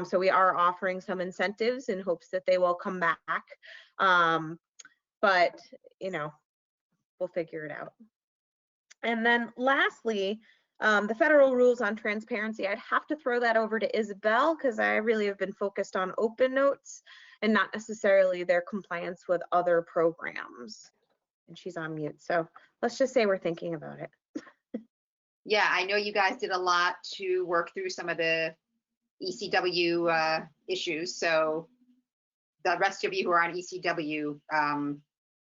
So we are offering some incentives in hopes that they will come back. But, you know, we'll figure it out. And then lastly, the federal rules on transparency, I'd have to throw that over to Isabel, because I really have been focused on OpenNotes and not necessarily their compliance with other programs. And she's on mute. So let's just say we're thinking about it. Yeah, I know you guys did a lot to work through some of the ECW issues. So the rest of you who are on ECW,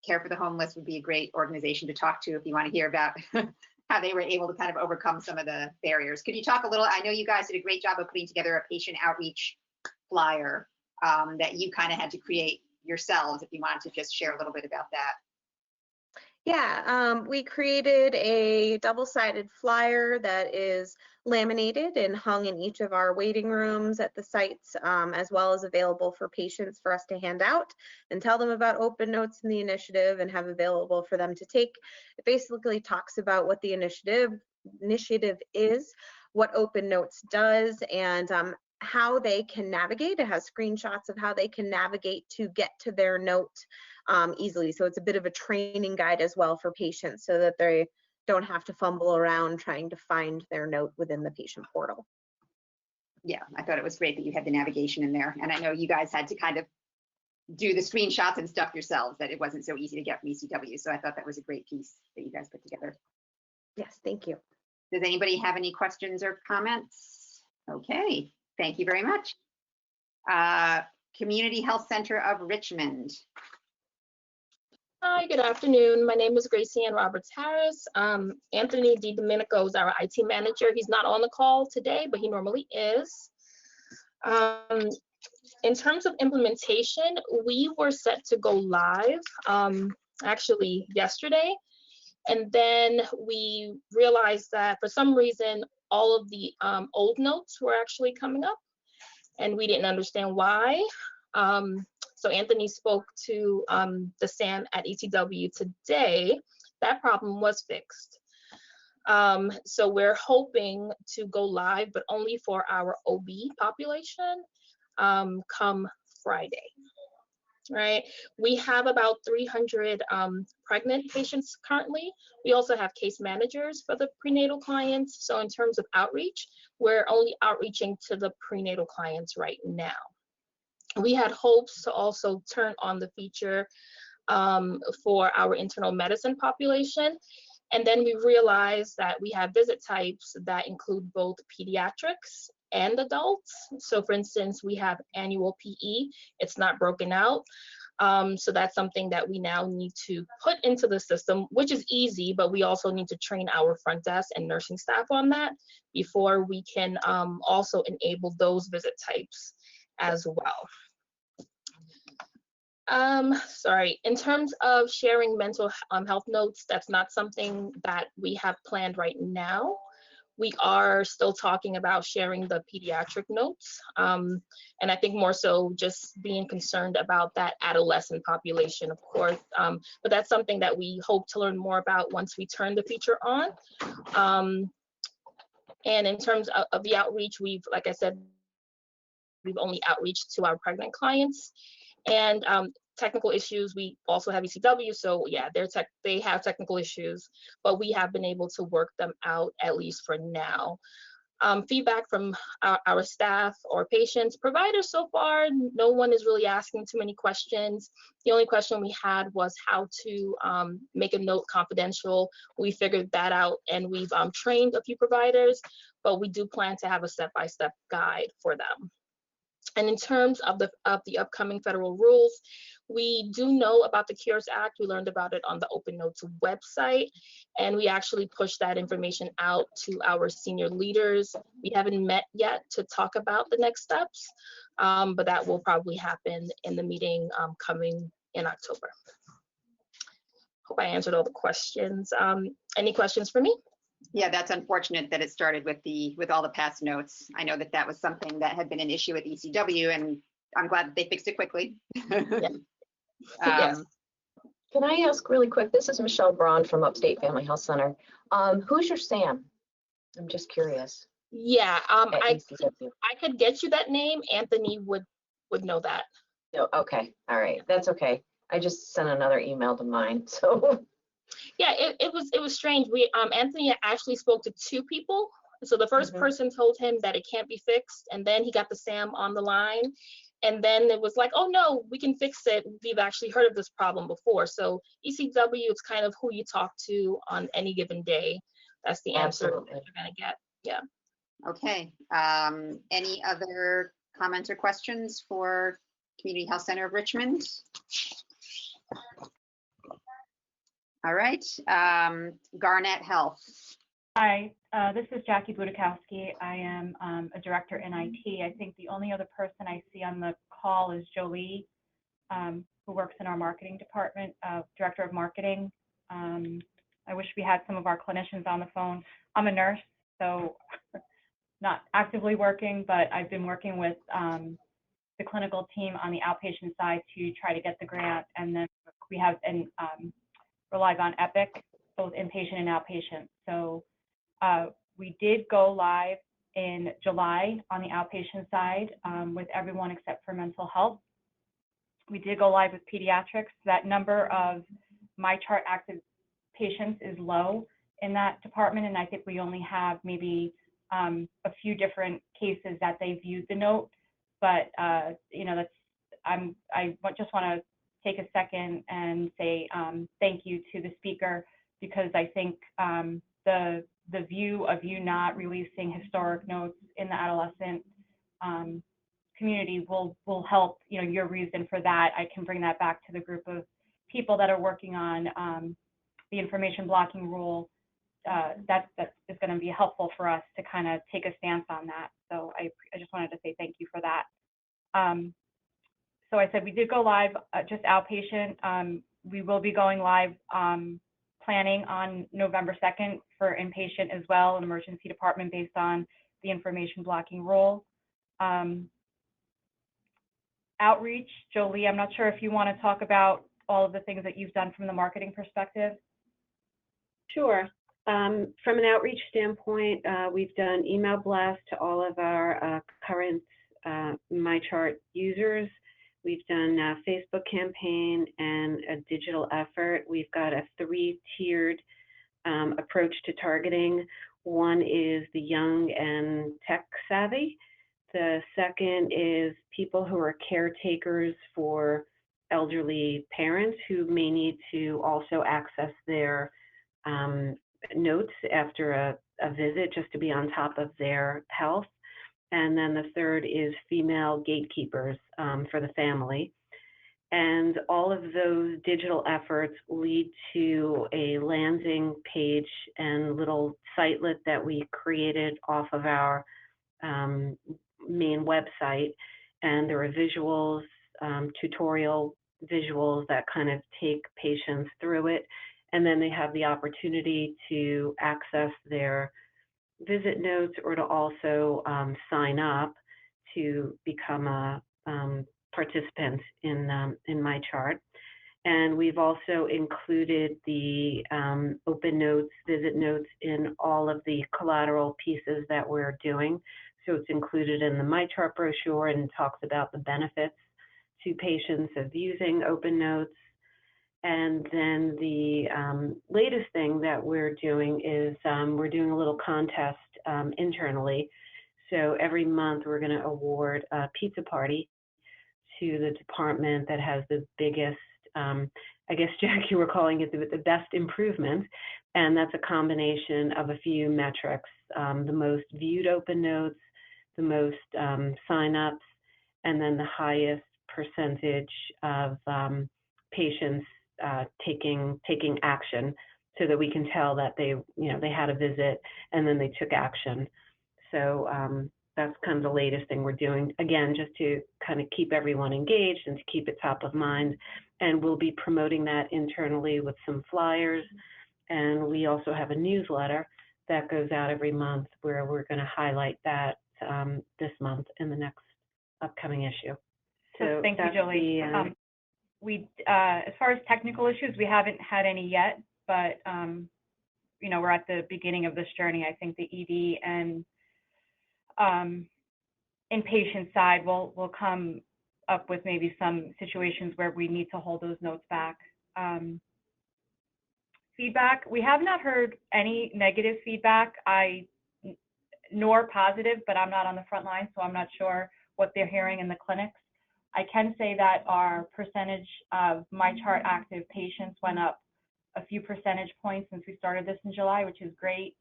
Care for the Homeless would be a great organization to talk to if you want to hear about how they were able to kind of overcome some of the barriers. Could you talk a little, I know you guys did a great job of putting together a patient outreach flyer that you kind of had to create yourselves, if you wanted to just share a little bit about that. Yeah, we created a double-sided flyer that is laminated and hung in each of our waiting rooms at the sites, as well as available for patients for us to hand out and tell them about OpenNotes and the initiative and have available for them to take. It basically talks about what the initiative is, what OpenNotes does, and how they can navigate. It has screenshots of how they can navigate to get to their note easily. So it's a bit of a training guide as well for patients so that they don't have to fumble around trying to find their note within the patient portal. Yeah, I thought it was great that you had the navigation in there. And I know you guys had to kind of do the screenshots and stuff yourselves, that it wasn't so easy to get from ECW. So I thought that was a great piece that you guys put together. Yes, thank you. Does anybody have any questions or comments? Okay, thank you very much. Community Health Center of Richmond. Hi, good afternoon. My name is Gracie Ann Roberts Harris. Anthony DiDomenico is our IT manager. He's not on the call today, but he normally is. In terms of implementation, we were set to go live actually yesterday. And then we realized that for some reason, all of the old notes were actually coming up and we didn't understand why. So Anthony spoke to the SAN at ECW today. That problem was fixed. So we're hoping to go live, but only for our OB population come Friday, right? We have about 300 pregnant patients currently. We also have case managers for the prenatal clients. So in terms of outreach, we're only outreaching to the prenatal clients right now. We had hopes to also turn on the feature for our internal medicine population. And then we realized that we have visit types that include both pediatrics and adults. So for instance, we have annual PE, it's not broken out. So that's something that we now need to put into the system, which is easy, but we also need to train our front desk and nursing staff on that before we can also enable those visit types as well. Sorry, in terms of sharing mental health notes, that's not something that we have planned right now. We are still talking about sharing the pediatric notes. And I think more so just being concerned about that adolescent population, of course. But that's something that we hope to learn more about once we turn the feature on. And in terms of the outreach, like I said, we've only outreached to our pregnant clients. And technical issues, we also have ECW, so yeah, they have technical issues, but we have been able to work them out, at least for now. Feedback from our staff or patients, providers, so far, no one is really asking too many questions. The only question we had was how to make a note confidential. We figured that out, and we've trained a few providers, but we do plan to have a step-by-step guide for them. And in terms of the upcoming federal rules, we do know about the Cures Act. We learned about it on the OpenNotes website, and we actually pushed that information out to our senior leaders. We haven't met yet to talk about the next steps, but that will probably happen in the meeting coming in October. Hope I answered all the questions. Any questions for me? Yeah, that's unfortunate that it started with all the past notes. I know that was something that had been an issue with ECW, and I'm glad that they fixed it quickly. Yeah. Yes. Can I ask really quick? This is Michelle Braun from Upstate Family Health Center. Who's your SAM? I'm just curious. Yeah, I could get you that name. Anthony would know that. Oh, okay, all right, that's okay. I just sent another email to mine, so. Yeah, it was strange. Anthony actually spoke to two people. So the first person told him that it can't be fixed, and then he got the SAM on the line, and then it was like, oh no, we can fix it. We've actually heard of this problem before. So ECW, it's kind of who you talk to on any given day. That's the answer that you're gonna get. Yeah. Okay. Any other comments or questions for Community Health Center of Richmond? All right, Garnet Health. Hi, this is Jackie Budakowski. I am a director in IT. I think the only other person I see on the call is Jolie, who works in our marketing department, director of marketing. I wish we had some of our clinicians on the phone. I'm a nurse, so not actively working, but I've been working with the clinical team on the outpatient side to try to get the grant, and then we have relies on Epic, both inpatient and outpatient. So we did go live in July on the outpatient side with everyone except for mental health. We did go live with pediatrics. That number of MyChart active patients is low in that department, and I think we only have maybe a few different cases that they viewed the note. But you know, I just want to take a second and say thank you to the speaker, because I think the view of you not releasing historic notes in the adolescent community will help, you know, your reason for that. I can bring that back to the group of people that are working on the information blocking rule. That is going to be helpful for us to kind of take a stance on that. So I just wanted to say thank you for that. So I said we did go live just outpatient. We will be going live planning on November 2nd for inpatient as well, an emergency department based on the information blocking rule. Outreach, Jolie, I'm not sure if you want to talk about all of the things that you've done from the marketing perspective. Sure. From an outreach standpoint, we've done email blasts to all of our current MyChart users. We've done a Facebook campaign and a digital effort. We've got a 3-tiered approach to targeting. One is the young and tech savvy. The second is people who are caretakers for elderly parents who may need to also access their notes after a visit, just to be on top of their health. And then the third is female gatekeepers for the family. And all of those digital efforts lead to a landing page and little sitelet that we created off of our main website. And there are visuals, tutorial visuals that kind of take patients through it. And then they have the opportunity to access their visit notes or to also sign up to become a participant in MyChart. And we've also included the OpenNotes visit notes in all of the collateral pieces that we're doing. So it's included in the MyChart brochure and talks about the benefits to patients of using OpenNotes. And then the latest thing that we're doing is we're doing a little contest internally. So every month we're going to award a pizza party to the department that has the biggest, I guess, Jack, you were calling it the best improvement. And that's a combination of a few metrics, the most viewed OpenNotes, the most signups, and then the highest percentage of patients taking action, so that we can tell that they had a visit and then they took action. So that's kind of the latest thing we're doing, again, just to kind of keep everyone engaged and to keep it top of mind. And we'll be promoting that internally with some flyers. And we also have a newsletter that goes out every month where we're going to highlight that this month in the next upcoming issue. So thank you, Jolie. As far as technical issues, we haven't had any yet, but we're at the beginning of this journey. I think the ED and inpatient side will come up with maybe some situations where we need to hold those notes back. Feedback, we have not heard any negative feedback, nor positive, but I'm not on the front line, so I'm not sure what they're hearing in the clinics. I can say that our percentage of MyChart active patients went up a few percentage points since we started this in July, which is great.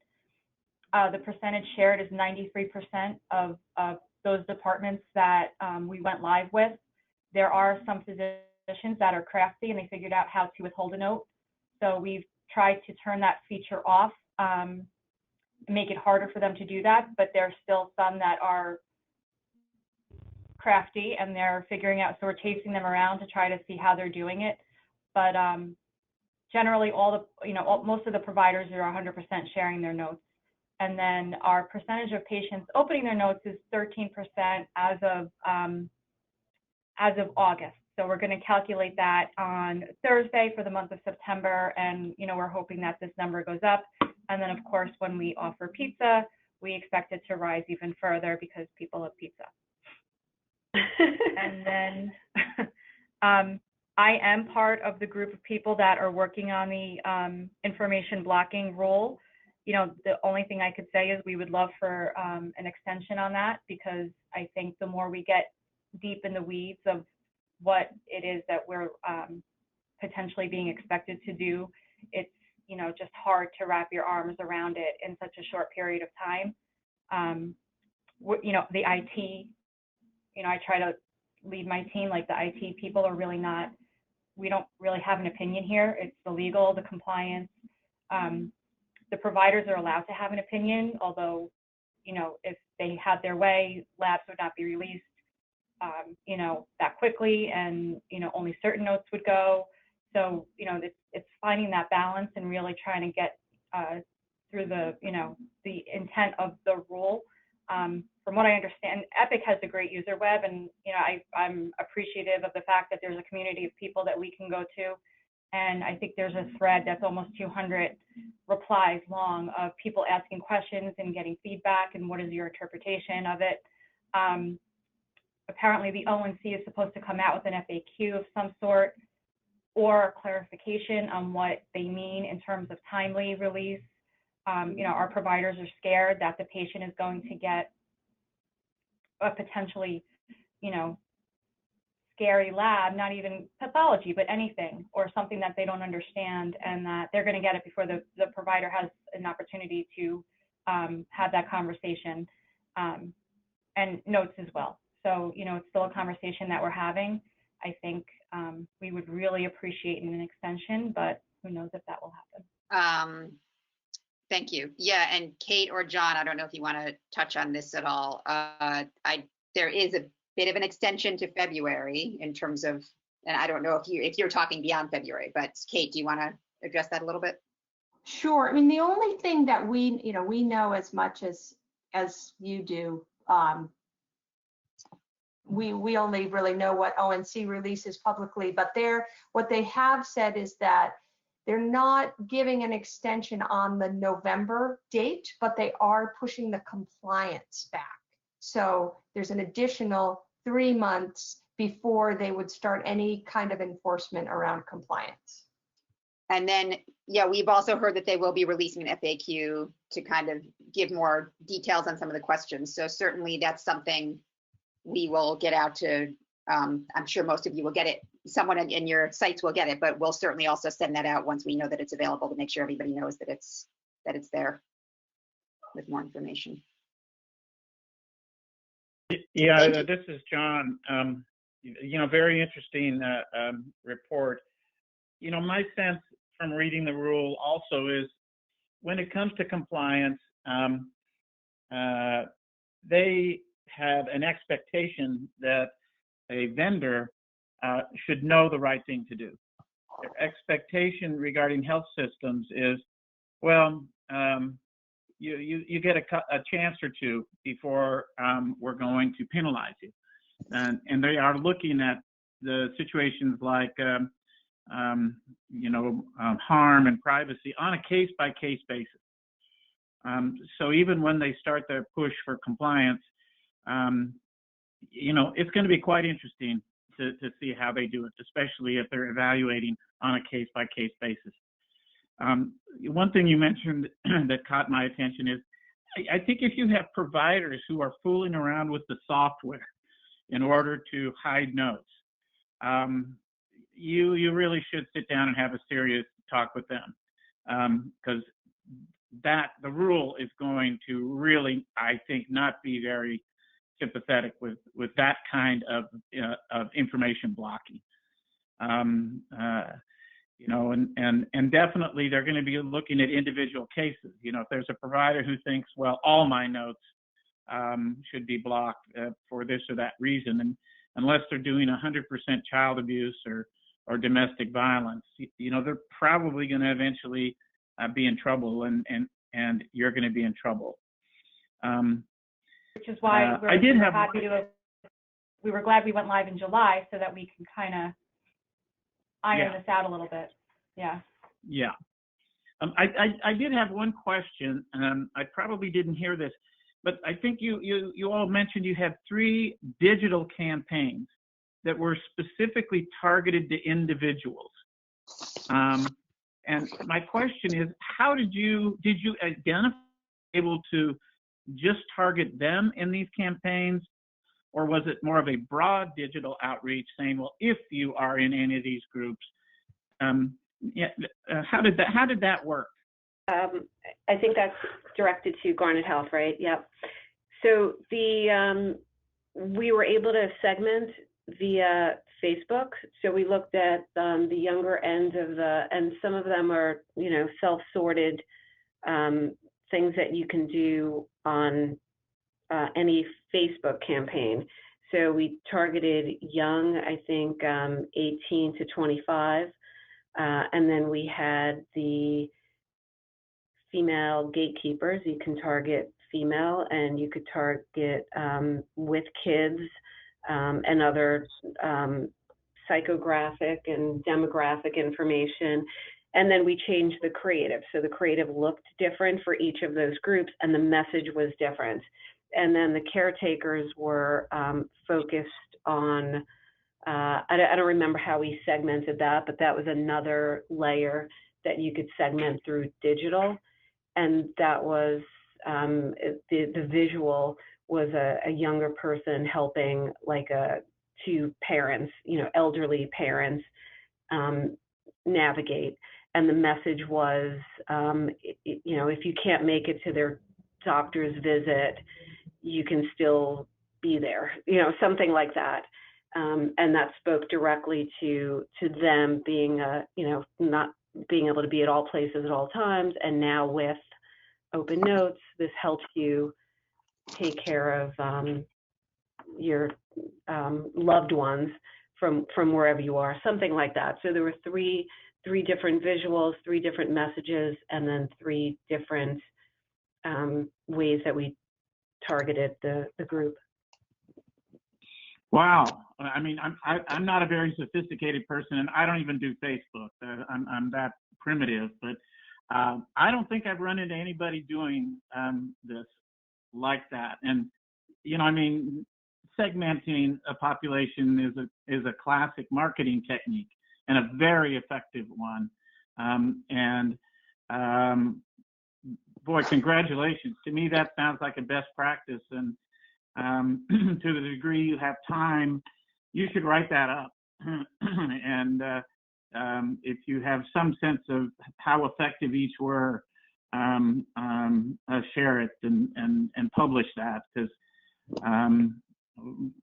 The percentage shared is 93% of those departments that we went live with. There are some physicians that are crafty and they figured out how to withhold a note. So we've tried to turn that feature off, make it harder for them to do that, but there are still some that are crafty and they're figuring out, so we're chasing them around to try to see how they're doing it. But generally most of the providers are 100% sharing their notes. And then our percentage of patients opening their notes is 13% as of August. So we're going to calculate that on Thursday for the month of September, and we're hoping that this number goes up. And then of course, when we offer pizza, we expect it to rise even further because people love pizza. And then I am part of the group of people that are working on the information blocking rule. The only thing I could say is we would love for an extension on that, because I think the more we get deep in the weeds of what it is that we're potentially being expected to do, it's just hard to wrap your arms around it in such a short period of time. The IT, I try to lead my team, like the IT people are really not, we don't really have an opinion here. It's the legal, the compliance. The providers are allowed to have an opinion, although, if they had their way, labs would not be released, that quickly, and, only certain notes would go. So, it's finding that balance and really trying to get through the intent of the rule. From what I understand, Epic has a great user web, and, I'm appreciative of the fact that there's a community of people that we can go to. And I think there's a thread that's almost 200 replies long of people asking questions and getting feedback and what is your interpretation of it. Apparently the ONC is supposed to come out with an FAQ of some sort, or clarification on what they mean in terms of timely release. Our providers are scared that the patient is going to get a potentially, scary lab, not even pathology, but anything, or something that they don't understand, and that they're going to get it before the provider has an opportunity to have that conversation, and notes as well. So, it's still a conversation that we're having. I think we would really appreciate an extension, but who knows if that will happen. Thank you. Yeah, and Kate or John, I don't know if you want to touch on this at all. There is a bit of an extension to February in terms of, and I don't know if you're talking beyond February, but Kate, do you want to address that a little bit? Sure. I mean, the only thing that we know as much as you do, we only really know what ONC releases publicly, but what they have said is that they're not giving an extension on the November date, but they are pushing the compliance back. So there's an additional 3 months before they would start any kind of enforcement around compliance. And then, yeah, we've also heard that they will be releasing an FAQ to kind of give more details on some of the questions. So certainly that's something we will get out to. I'm sure most of you will get it. Someone in your sites will get it, but we'll certainly also send that out once we know that it's available to make sure everybody knows that it's there with more information. Yeah, this is John. Very interesting report. My sense from reading the rule also is when it comes to compliance, they have an expectation that a vendor should know the right thing to do. Their expectation regarding health systems is, well, you get a chance or two before we're going to penalize you. And they are looking at the situations like, harm and privacy on a case-by-case basis. So even when they start their push for compliance, it's going to be quite interesting to see how they do it, especially if they're evaluating on a case-by-case basis. One thing you mentioned that caught my attention is, I think if you have providers who are fooling around with the software in order to hide notes, you really should sit down and have a serious talk with them, because the rule is going to really, I think, not be very sympathetic with that kind of information blocking. And definitely they're going to be looking at individual cases. If there's a provider who thinks, well, all my notes should be blocked for this or that reason, and unless they're doing 100% child abuse or domestic violence, they're probably going to eventually be in trouble, and you're going to be in trouble. Which is why we were glad we went live in July so that we can kind of iron this out a little bit. Yeah. Yeah. I did have one question. I probably didn't hear this, but I think you all mentioned you had 3 digital campaigns that were specifically targeted to individuals. And my question is, how did you identify able to just target them in these campaigns, or was it more of a broad digital outreach saying, well, if you are in any of these groups, how did that work? I think that's directed to Garnet Health, right? Yep. So we were able to segment via Facebook. So we looked at the younger end of and some of them are, self-sorted things that you can do on any Facebook campaign. So we targeted young, I think 18 to 25. And then we had the female gatekeepers. You can target female, and you could target with kids and other psychographic and demographic information. And then we changed the creative. So the creative looked different for each of those groups, and the message was different. And then the caretakers were focused on, I don't remember how we segmented that, but that was another layer that you could segment through digital. And that was, the visual was a younger person helping like 2 parents, elderly parents navigate. And the message was, if you can't make it to their doctor's visit, you can still be there, something like that. And that spoke directly to them being, not being able to be at all places at all times. And now with OpenNotes, this helps you take care of your loved ones from wherever you are, something like that. So there were three different visuals, 3 different messages, and then 3 different ways that we targeted the group. Wow. I mean, I'm not a very sophisticated person, and I don't even do Facebook. I'm that primitive, but I don't think I've run into anybody doing this like that. And, I mean, segmenting a population is a classic marketing technique and a very effective one. Boy, congratulations. To me, that sounds like a best practice. And to the degree you have time, you should write that up. And if you have some sense of how effective each were, share it and publish that, because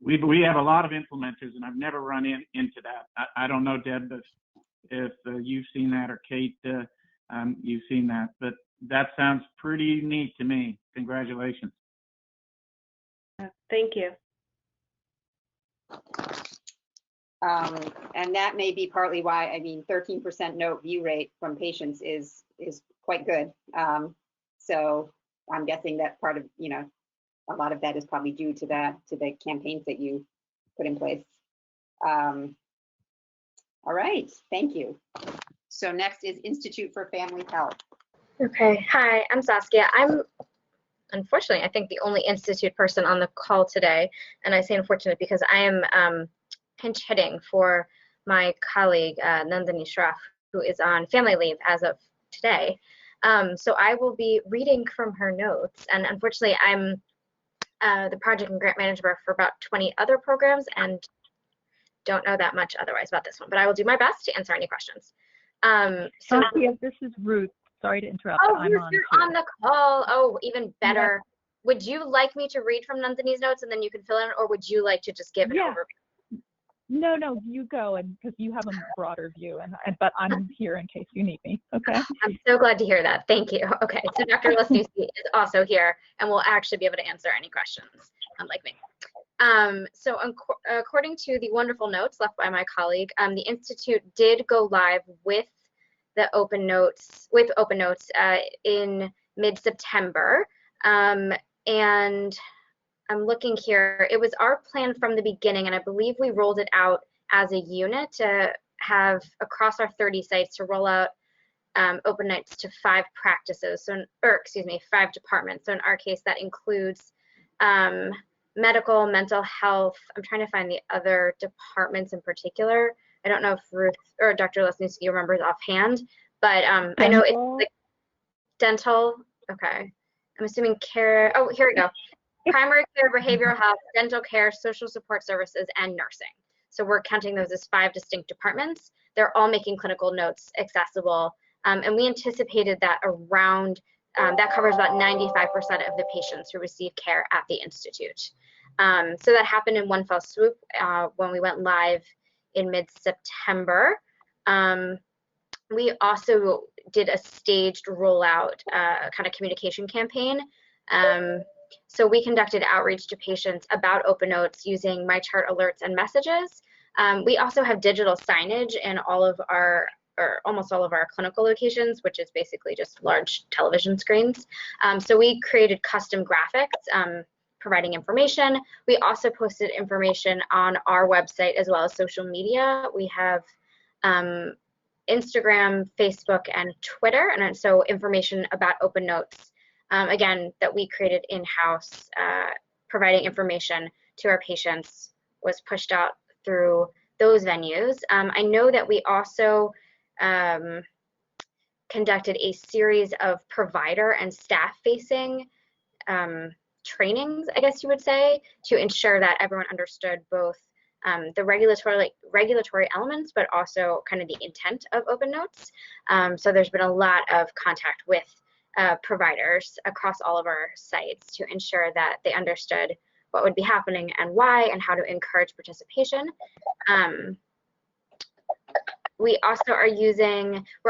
we have a lot of implementers, and I've never run into that. I don't know, Deb, if you've seen that, or Kate, you've seen that, but that sounds pretty neat to me. Congratulations. Thank you. And that may be partly why, I mean, 13% note view rate from patients is quite good. So I'm guessing that part of, a lot of that is probably due to the campaigns that you put in place. All right, thank you. So next is Institute for Family Health. Okay, hi, I'm Saskia. I'm unfortunately, I think, the only Institute person on the call today. And I say unfortunate because I am pinch hitting for my colleague, Nandini Shroff, who is on family leave as of today. So I will be reading from her notes. And unfortunately, I'm the project and grant manager for about 20 other programs and don't know that much otherwise about this one, but I will do my best to answer any questions. Saskia, this is Ruth. Sorry to interrupt. Oh, Ruth, you're on the call. Oh, even better. Yeah. Would you like me to read from Nandini's notes and then you can fill in, or would you like to just give an overview? No, you go, and because you have a broader view, but I'm here in case you need me. Okay. I'm so glad to hear that. Thank you. Okay, so Dr. Lesniewski is also here and will actually be able to answer any questions, unlike me. So according to the wonderful notes left by my colleague, the Institute did go live with the OpenNotes in mid-September, and I'm looking here. It was our plan from the beginning, and I believe we rolled it out as a unit to have across our 30 sites to roll out OpenNotes to 5 practices, 5 departments. So in our case, that includes medical, mental health. I'm trying to find the other departments in particular. I don't know if Ruth or Dr. Lesniewski remembers offhand, but I know it's like dental. Okay. I'm assuming care. Oh, here we go. Primary care, behavioral health, dental care, social support services, and nursing. So we're counting those as 5 distinct departments. They're all making clinical notes accessible. And we anticipated that around, that covers about 95% of the patients who receive care at the Institute. So that happened in one fell swoop when we went live in mid-September. We also did a staged rollout kind of communication campaign. So we conducted outreach to patients about OpenNotes using MyChart alerts and messages. We also have digital signage in all of our, or almost all of our clinical locations, which is basically just large television screens. So we created custom graphics providing information. We also posted information on our website as well as social media. We have Instagram, Facebook, and Twitter, and so information about OpenNotes, again, that we created in-house, providing information to our patients was pushed out through those venues. I know that we also conducted a series of provider and staff-facing trainings, I guess you would say, to ensure that everyone understood both the regulatory elements, but also kind of the intent of OpenNotes. So there's been a lot of contact with providers across all of our sites to ensure that they understood what would be happening and why, and how to encourage participation. We're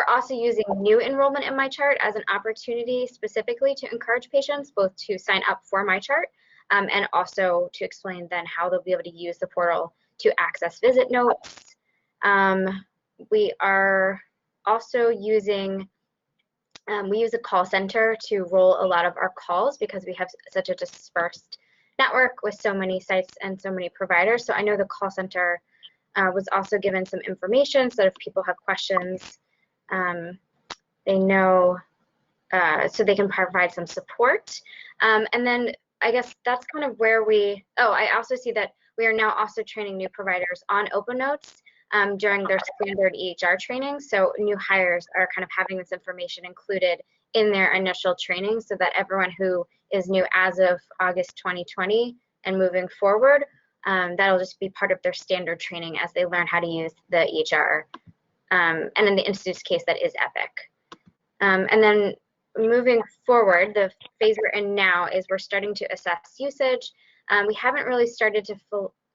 also using new enrollment in MyChart as an opportunity specifically to encourage patients both to sign up for MyChart and also to explain then how they'll be able to use the portal to access visit notes. We are also using, we use a call center to roll a lot of our calls because we have such a dispersed network with so many sites and so many providers. So I know the call center was also given some information so that if people have questions, they know, so they can provide some support. And then I guess that's kind of where I also see that we are now also training new providers on OpenNotes during their standard EHR training. So new hires are kind of having this information included in their initial training so that everyone who is new as of August 2020 and moving forward, that'll just be part of their standard training as they learn how to use the EHR. And in the Institute's case, that is Epic. And then moving forward, the phase we're in now is we're starting to assess usage. We haven't really started to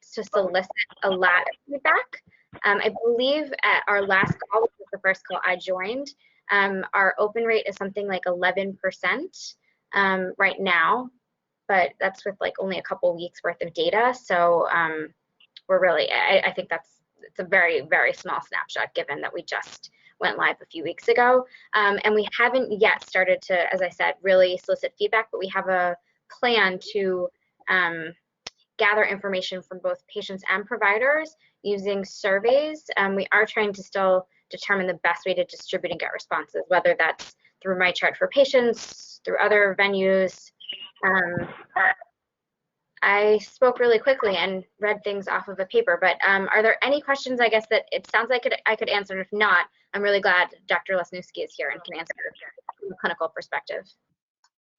solicit a lot of feedback. I believe at our last call, which was the first call I joined, our open rate is something like 11% right now, but that's with like only a couple weeks worth of data. So we're really, I think it's a very, very small snapshot given that we just went live a few weeks ago. And we haven't yet started to, as I said, really solicit feedback, but we have a plan to gather information from both patients and providers using surveys. We are trying to still determine the best way to distribute and get responses, whether that's through MyChart for patients, through other venues. I spoke really quickly and read things off of a paper, but are there any questions, I guess, that it sounds like I could answer? And if not, I'm really glad Dr. Lesniewski is here and can answer from a clinical perspective.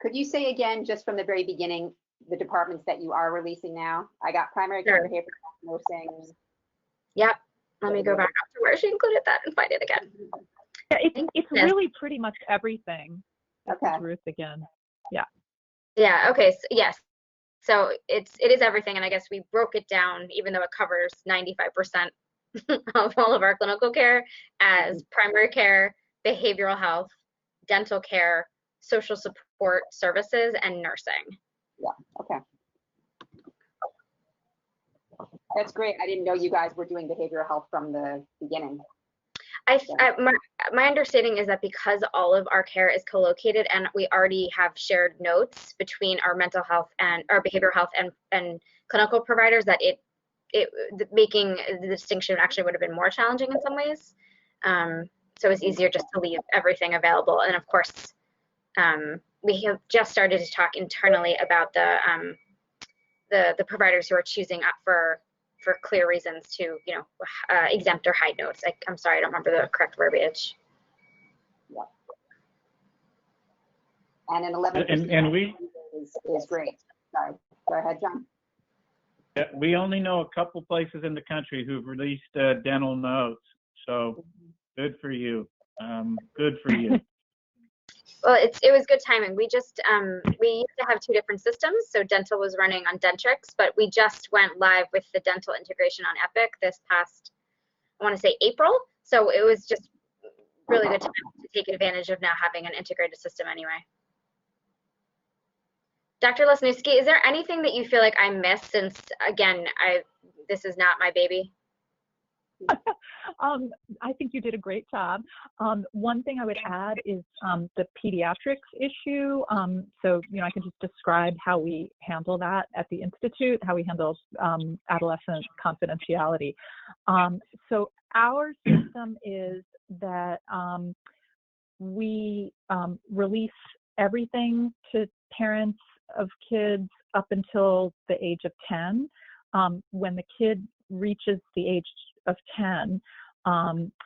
Could you say again, just from the very beginning, the departments that you are releasing now? I got primary care, behavioral health, nursing. Yep. Let me go back up to where she included that and find it again. Yeah, it's really pretty much everything. Okay. Ruth again. Yeah. Yeah. Okay. So, yes. So it is everything, and I guess we broke it down, even though it covers 95% of all of our clinical care, as primary care, behavioral health, dental care, social support services, and nursing. Yeah. Okay. That's great. I didn't know you guys were doing behavioral health from the beginning. My understanding is that because all of our care is co-located and we already have shared notes between our mental health and our behavioral health and clinical providers, that making the distinction actually would have been more challenging in some ways. So it's easier just to leave everything available. And of course, we have just started to talk internally about the providers who are choosing up for clear reasons to, exempt or hide notes. I'm sorry, I don't remember the correct verbiage. Yeah. And an 11% and we is great. Sorry, go ahead, John. Yeah, we only know a couple places in the country who've released dental notes, so good for you. Good for you. Well, it was good timing. We just we used to have two different systems. So dental was running on Dentrix, but we just went live with the dental integration on Epic this past, I want to say April. So it was just really good time to take advantage of now having an integrated system anyway. Dr. Lesniewski, is there anything that you feel like I missed, since again, this is not my baby? I think you did a great job. One thing I would add is the pediatrics issue. So, I can just describe how we handle that at the Institute, how we handle adolescent confidentiality. So our system is that we release everything to parents of kids up until the age of 10. When the kid reaches the age of 10,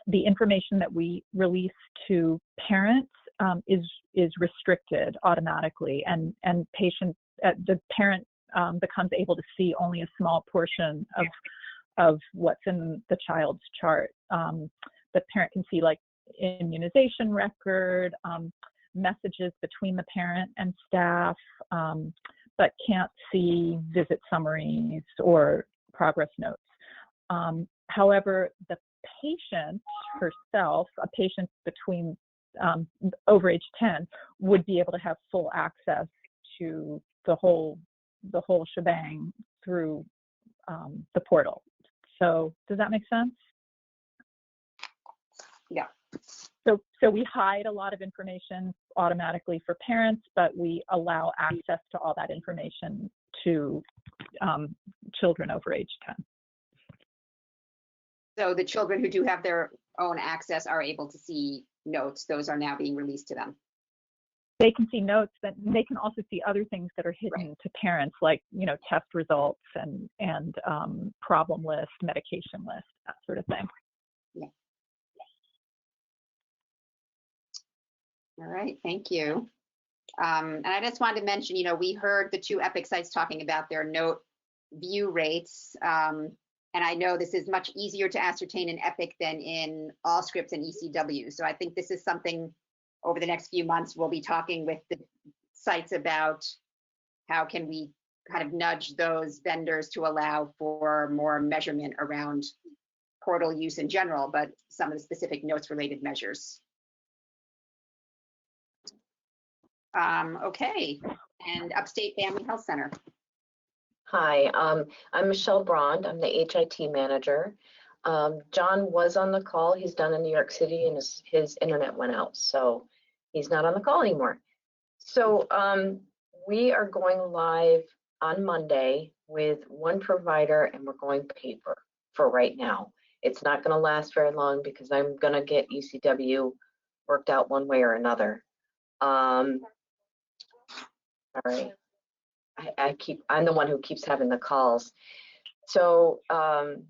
the information that we release to parents is restricted automatically, and the parent becomes able to see only a small portion of what's in the child's chart. The parent can see like immunization record, messages between the parent and staff, but can't see visit summaries or progress notes. However, the patient herself, a patient between over age 10, would be able to have full access to the whole shebang through the portal. So does that make sense? Yeah. So we hide a lot of information automatically for parents, but we allow access to all that information to children over age 10. So the children who do have their own access are able to see notes. Those are now being released to them. They can see notes, but they can also see other things that are hidden to parents, like, you know, test results and problem list, medication list, that sort of thing. Yeah. All right, thank you. And I just wanted to mention, you know, we heard the 2 Epic sites talking about their note view rates. And I know this is much easier to ascertain in Epic than in Allscripts and ECW. So I think this is something over the next few months we'll be talking with the sites about how can we kind of nudge those vendors to allow for more measurement around portal use in general, but some of the specific notes related measures. Okay, and Upstate Family Health Center. Hi, I'm Michelle Brond. I'm the HIT manager. John was on the call. He's done in New York City and his internet went out, so he's not on the call anymore. So we are going live on Monday with 1 provider and we're going paper for right now. It's not going to last very long because I'm going to get ECW worked out one way or another. All right. I'm the one who keeps having the calls. So I'm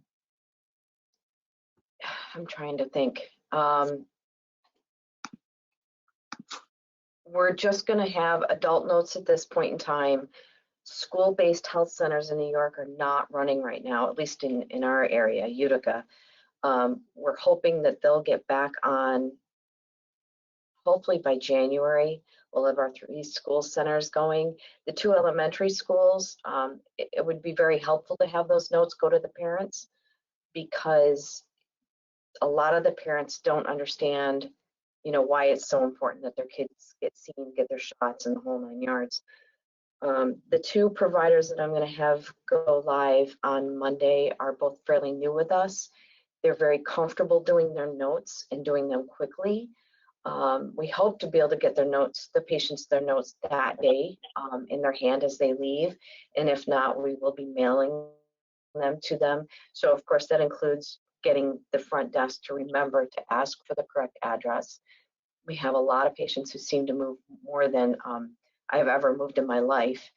trying to think. We're just going to have adult notes at this point in time. School-based health centers in New York are not running right now, at least in our area, Utica. We're hoping that they'll get back on, hopefully by January. We'll have our 3 school centers going. The 2 elementary schools, it would be very helpful to have those notes go to the parents, because a lot of the parents don't understand, you know, why it's so important that their kids get seen, get their shots, and the whole 9 yards. The 2 providers that I'm going to have go live on Monday are both fairly new with us. They're very comfortable doing their notes and doing them quickly. We hope to be able to get their notes, the patients their notes that day in their hand as they leave. And if not, we will be mailing them to them. So of course that includes getting the front desk to remember to ask for the correct address. We have a lot of patients who seem to move more than I've ever moved in my life.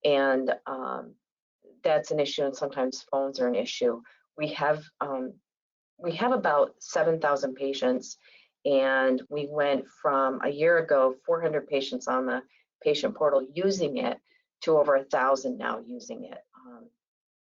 And that's an issue, and sometimes phones are an issue. We have about 7,000 patients, and we went from a year ago, 400 patients on the patient portal using it, to over 1,000 now using it.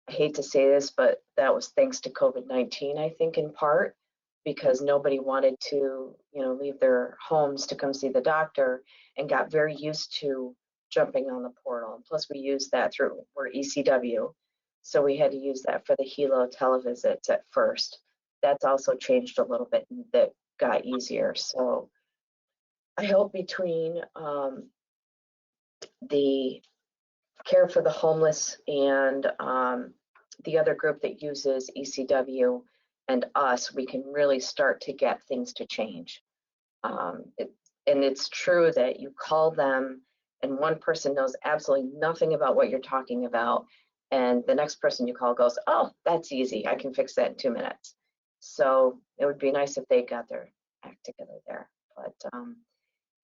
I hate to say this, but that was thanks to COVID-19, I think, in part, because nobody wanted to, you know, leave their homes to come see the doctor, and got very used to jumping on the portal. And plus we used that through, we're ECW, so we had to use that for the Helo televisits at first. That's also changed a little bit, and that got easier. So I hope between the Care for the Homeless and the other group that uses ECW and us, we can really start to get things to change. And it's true that you call them and one person knows absolutely nothing about what you're talking about, and the next person you call goes, oh, that's easy, I can fix that in 2 minutes. So it would be nice if they got their act together there. But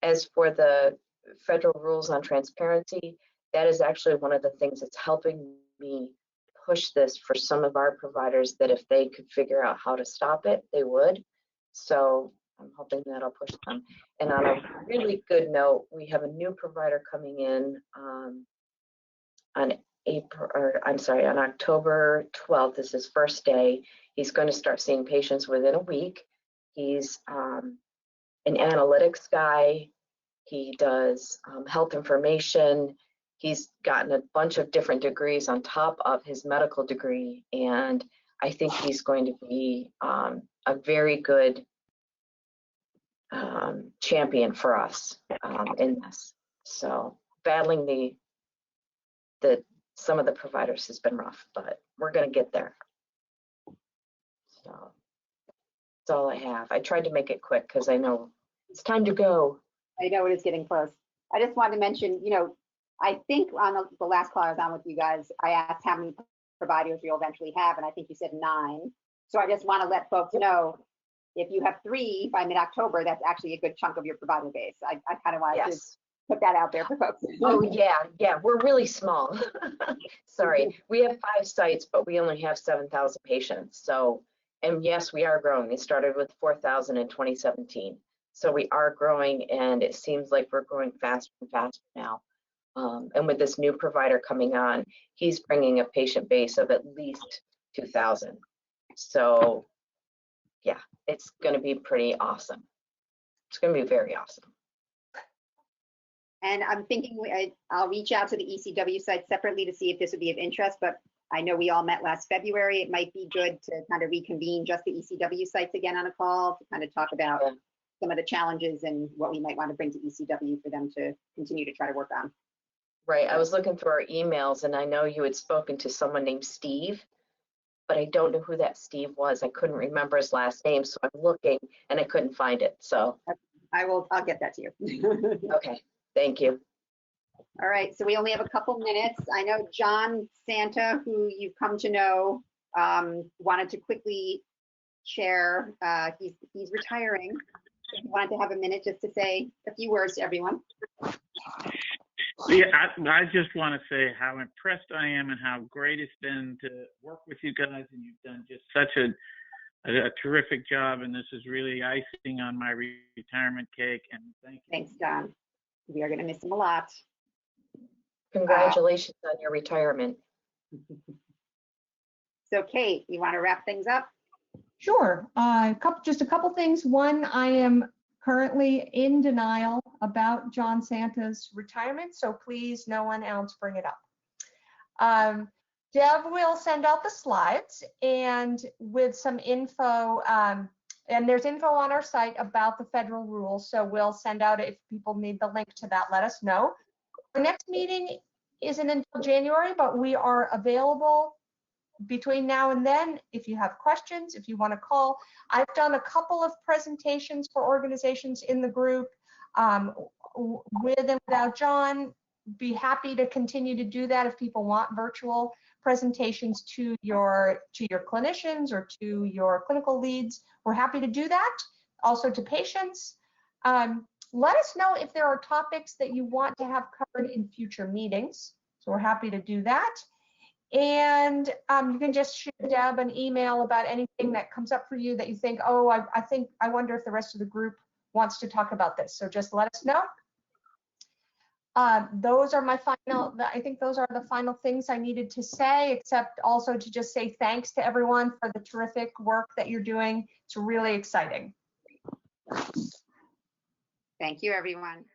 as for the federal rules on transparency, that is actually one of the things that's helping me push this for some of our providers, that if they could figure out how to stop it, they would. So I'm hoping that'll push them. And on a really good note, we have a new provider coming in on October 12th. This is his first day. He's going to start seeing patients within a week. He's an analytics guy. He does health information. He's gotten a bunch of different degrees on top of his medical degree, and I think he's going to be a very good champion for us in this. So battling some of the providers has been rough, but we're going to get there. So that's all I have. I tried to make it quick because I know it's time to go. I know it is getting close. I just wanted to mention, you know, I think on the last call I was on with you guys, I asked how many providers you'll eventually have, and I think you said 9. So I just want to let folks know, if you have 3 by mid-October, that's actually a good chunk of your provider base. I kind of wanted to put that out there for folks. Oh, yeah, we're really small. Sorry, we have 5 sites, but we only have 7,000 patients. So, and yes, we are growing. We started with 4,000 in 2017. So we are growing, and it seems like we're growing faster and faster now. And with this new provider coming on, he's bringing a patient base of at least 2,000. So yeah, it's going to be pretty awesome. It's going to be very awesome. And I'm thinking I'll reach out to the ECW site separately to see if this would be of interest, but I know we all met last February. It might be good to kind of reconvene just the ECW sites again on a call to kind of talk about some of the challenges and what we might want to bring to ECW for them to continue to try to work on. Right, I was looking through our emails, and I know you had spoken to someone named Steve, but I don't know who that Steve was. I couldn't remember his last name, so I'm looking and I couldn't find it. So I'll get that to you. Okay, thank you. All right, so we only have a couple minutes. I know John Santa, who you've come to know, wanted to quickly share. He's retiring. So he wanted to have a minute just to say a few words to everyone. Yeah, I just want to say how impressed I am and how great it's been to work with you guys, and you've done just such a terrific job, and this is really icing on my retirement cake, and thank you. Thanks, John. We are going to miss him a lot. Congratulations on your retirement. So Kate, you want to wrap things up? Sure. Just a couple things. One, I am currently in denial about John Santa's retirement, so please, no one else bring it up. Deb will send out the slides and with some info, and there's info on our site about the federal rules, so we'll send out, if people need the link to that, let us know. Our next meeting isn't until January, but we are available between now and then if you have questions, if you want to call. I've done a couple of presentations for organizations in the group with and without John. Be happy to continue to do that if people want virtual presentations to your clinicians or to your clinical leads. We're happy to do that. Also to patients. Let us know if there are topics that you want to have covered in future meetings. So we're happy to do that. And you can just shoot Deb an email about anything that comes up for you that you think, oh, I wonder if the rest of the group wants to talk about this. So just let us know. Those are my final, I think those are the final things I needed to say, except also to just say thanks to everyone for the terrific work that you're doing. It's really exciting. Thank you, everyone.